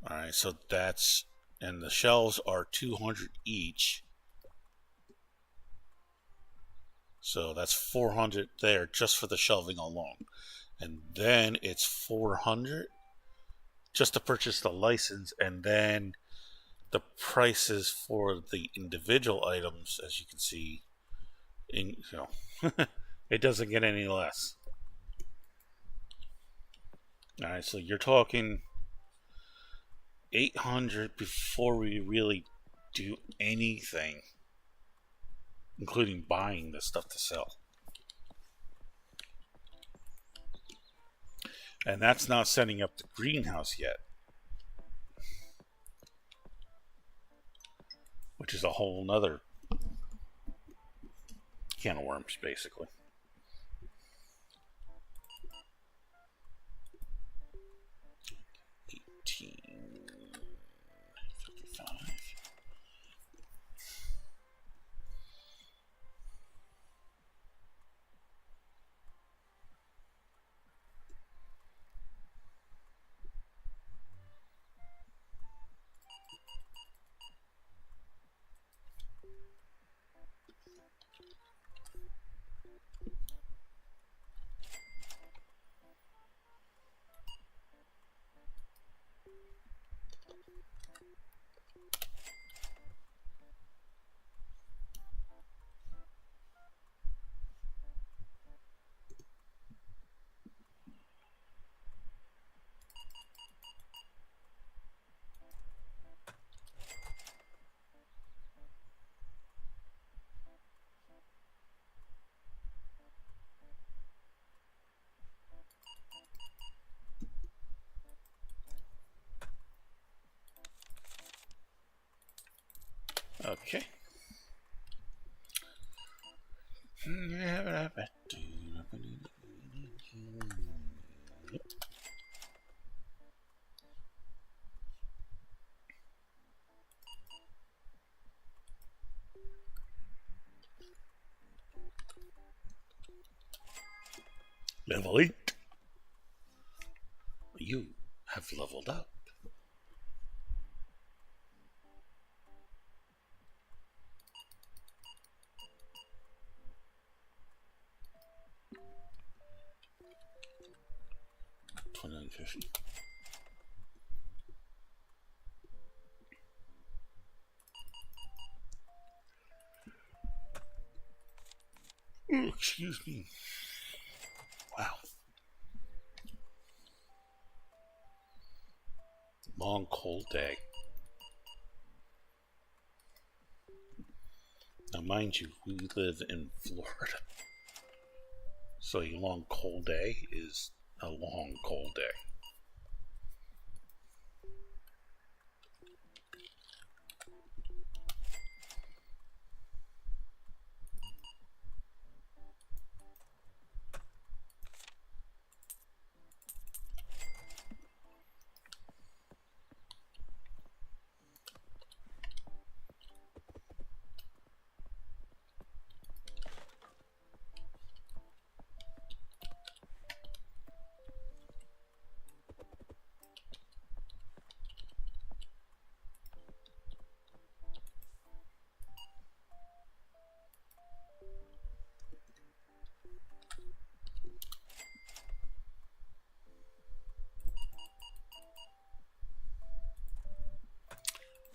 Alright, so that's, and the shelves are 200 each. So that's 400 there just for the shelving alone. And then it's 400 just to purchase the license, and then the prices for the individual items, as you can see, it doesn't get any less. All right, so you're talking 800 before we really do anything, including buying the stuff to sell. And that's not setting up the greenhouse yet, which is a whole nother can of worms, basically. Okay. Level 8. You have leveled up. $29.50. Oh, excuse me. Wow. Long, cold day. Now, mind you, we live in Florida. So a long, cold day is a long, cold day.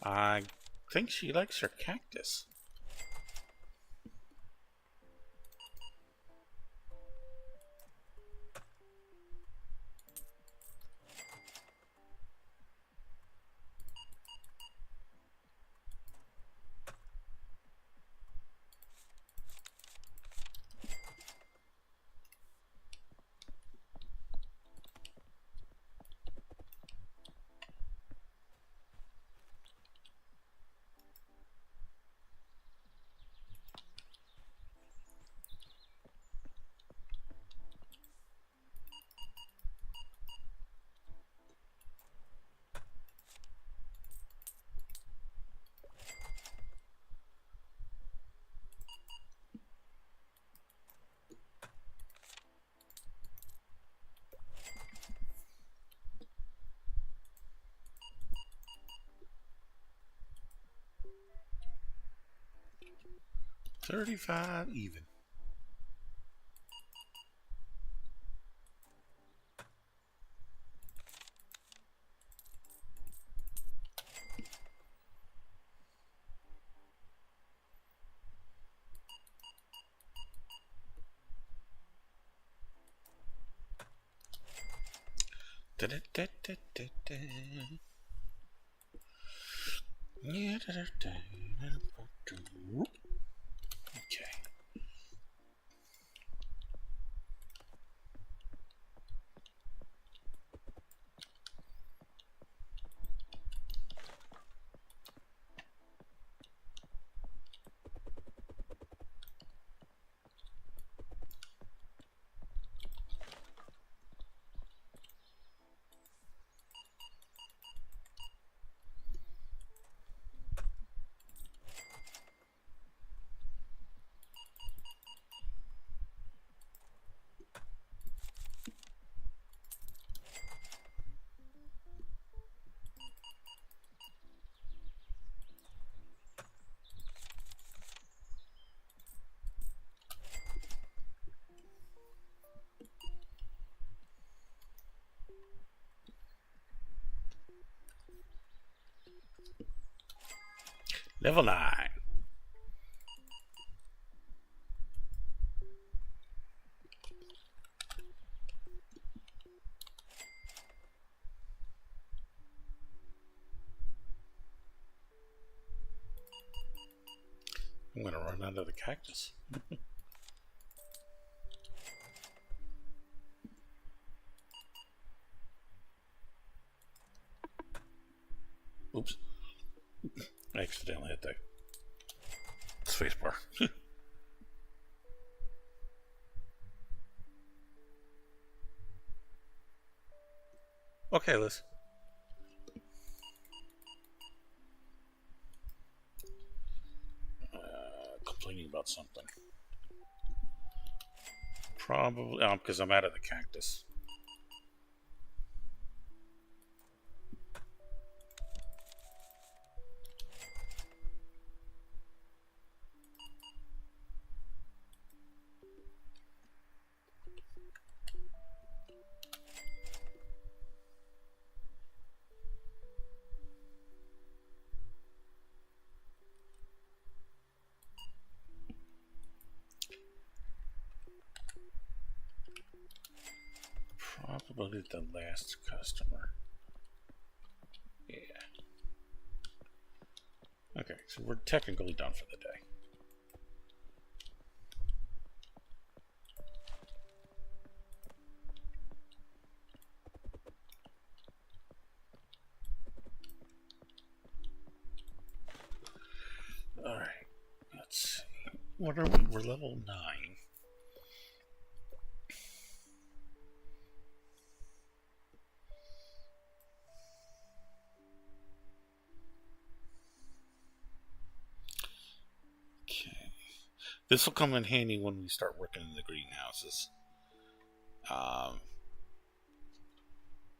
I think she likes her cactus. $35 even. Da, da, da, da, da, da. Yeah, da, da, da, da, da. Okay. Level 9. I'm gonna run out of the cactus. Oops. I accidentally hit the spacebar. Okay, Liz. Complaining about something. Probably because I'm out of the cactus. loaded the last customer. Yeah. Okay, so we're technically done for the day. Alright, let's see. What are we? We're level 9. Okay. This will come in handy when we start working in the greenhouses.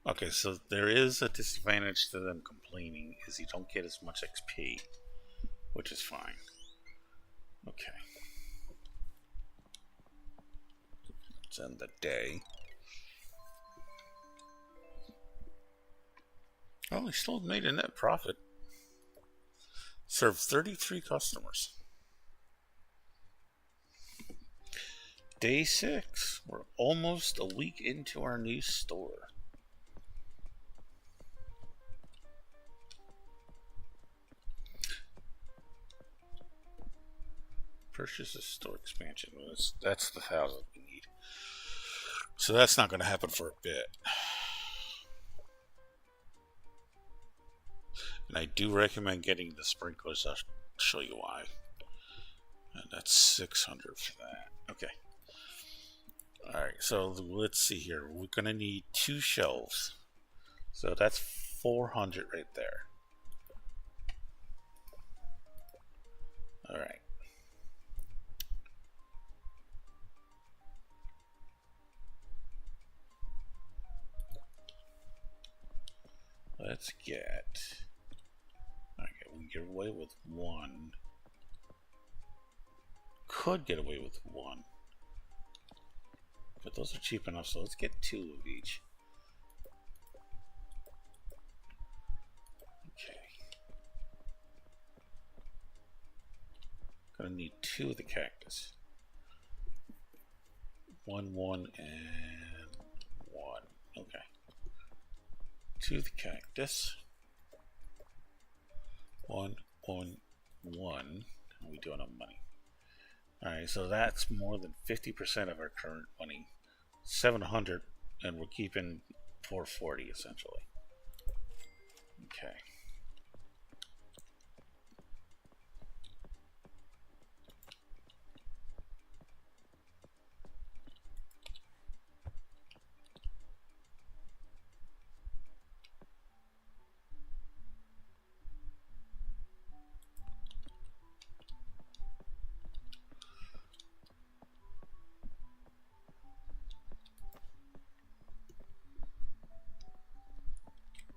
Okay, so there is a disadvantage to them complaining, is you don't get as much XP, which is fine. Okay. Let's end the day. Oh, we still made a net profit. Served 33 customers. Day 6. We're almost a week into our new store. Purchase a store expansion. That's the 1,000 we need. So that's not going to happen for a bit. And I do recommend getting the sprinklers. I'll show you why. And that's 600 for that. Okay. Alright, so let's see here. We're going to need 2 shelves. So that's 400 right there. Alright. Let's get... Okay, we can get away with 1. Could get away with 1. But those are cheap enough, so let's get 2 of each. Okay. Gonna need 2 of the cactus. 1, 1, and 1. Okay. 2 of the cactus. 1, 1, 1. How are we doing on money? Alright, so that's more than 50% of our current money. 700, and we're keeping 440 essentially. Okay.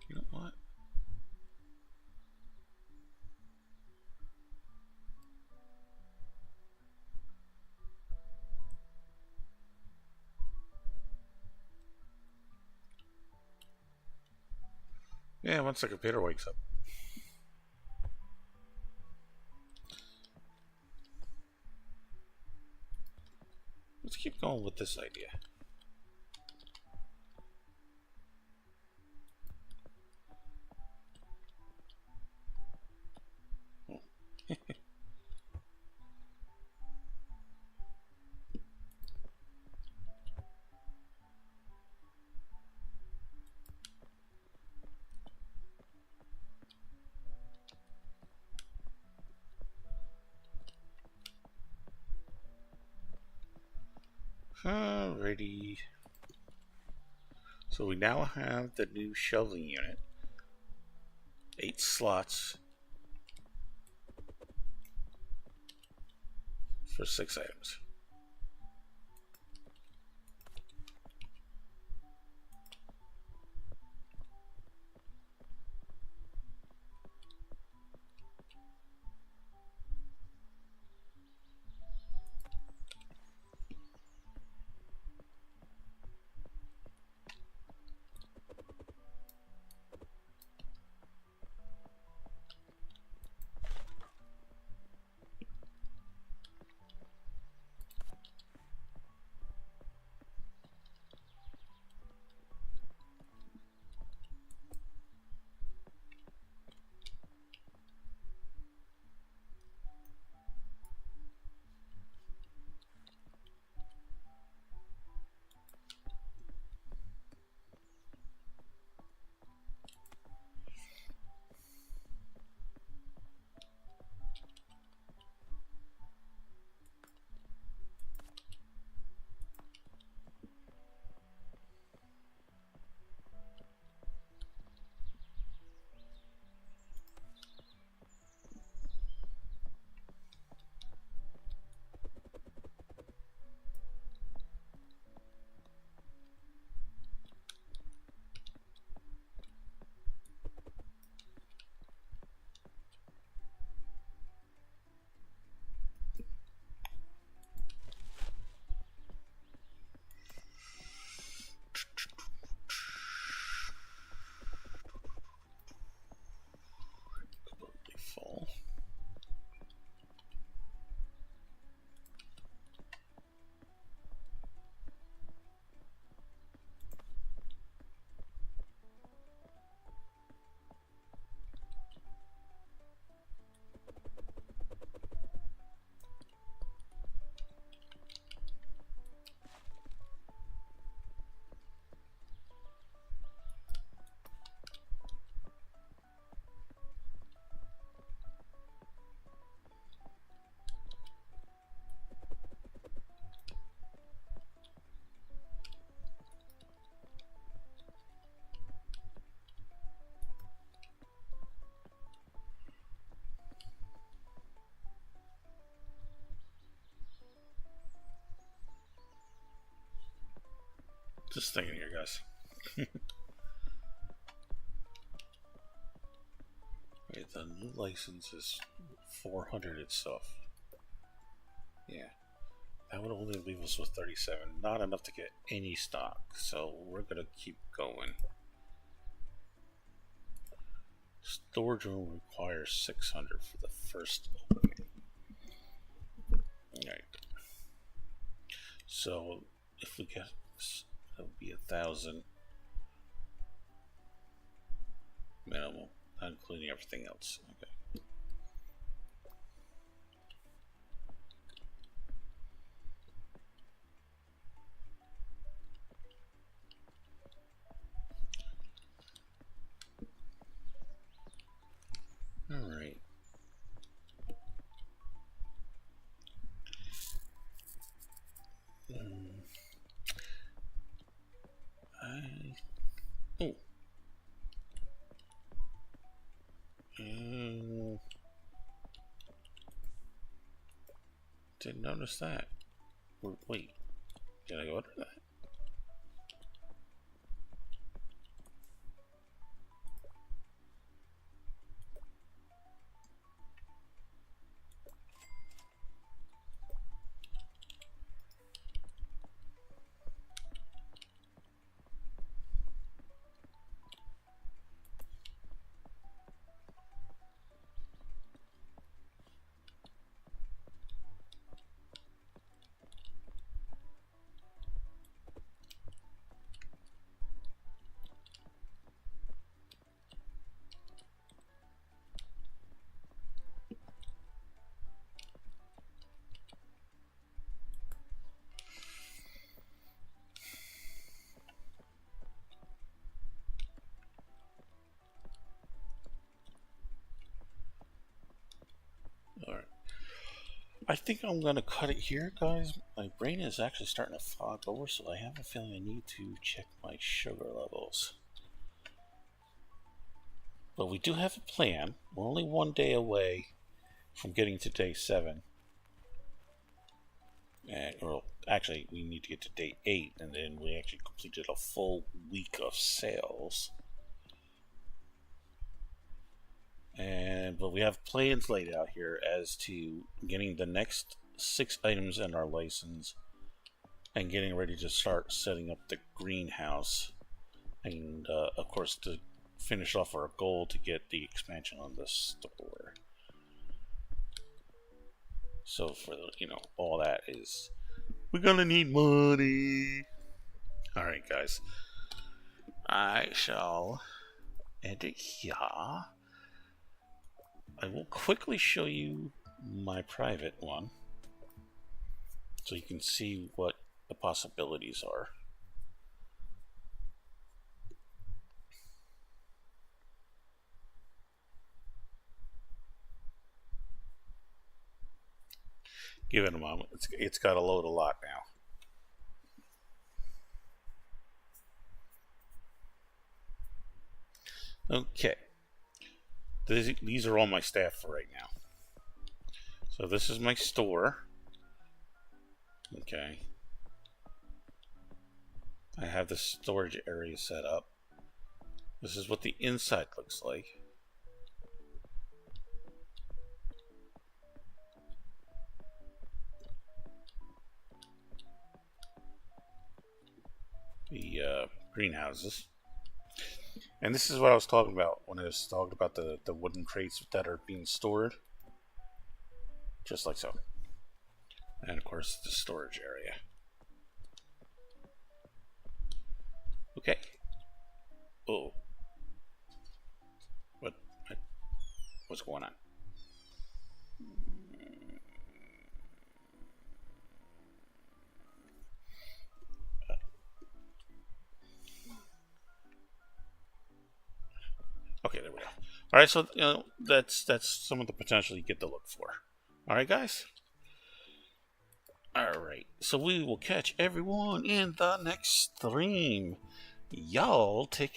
You know what? Yeah, once the computer wakes up. Let's keep going with this idea. Alrighty. So we now have the new shelving unit. 8 slots for 6 items. Just thinking here, guys. Wait, the new license is 400 itself. Yeah. That would only leave us with 37. Not enough to get any stock. So we're going to keep going. Storage room requires 600 for the first opening. Alright. So if we get this, that would be 1,000 minimum, not including everything else. Okay. Alright. Didn't notice that. Wait, did I order that? Alright. I think I'm going to cut it here, guys. My brain is actually starting to fog over, so I have a feeling I need to check my sugar levels. But we do have a plan. We're only one day away from getting to day 7. Or actually, we need to get to day 8, and then we actually completed a full week of sales. But we have plans laid out here as to getting the next 6 items in our license and getting ready to start setting up the greenhouse, and of course to finish off our goal to get the expansion on the store. So for all that is, we're gonna need money. Alright, guys, I shall end it here. I will quickly show you my private one so you can see what the possibilities are. Give it a moment. It's got to load a lot now. Okay. These are all my staff for right now. So this is my store. Okay. I have the storage area set up. This is what the inside looks like. The greenhouses. And this is what I was talking about when I was talking about the wooden crates that are being stored. Just like so. And of course the storage area. Okay. Oh. What's going on? Okay, there we go. All right, so that's some of the potential you get to look for. All right, guys. All right, so we will catch everyone in the next stream. Y'all take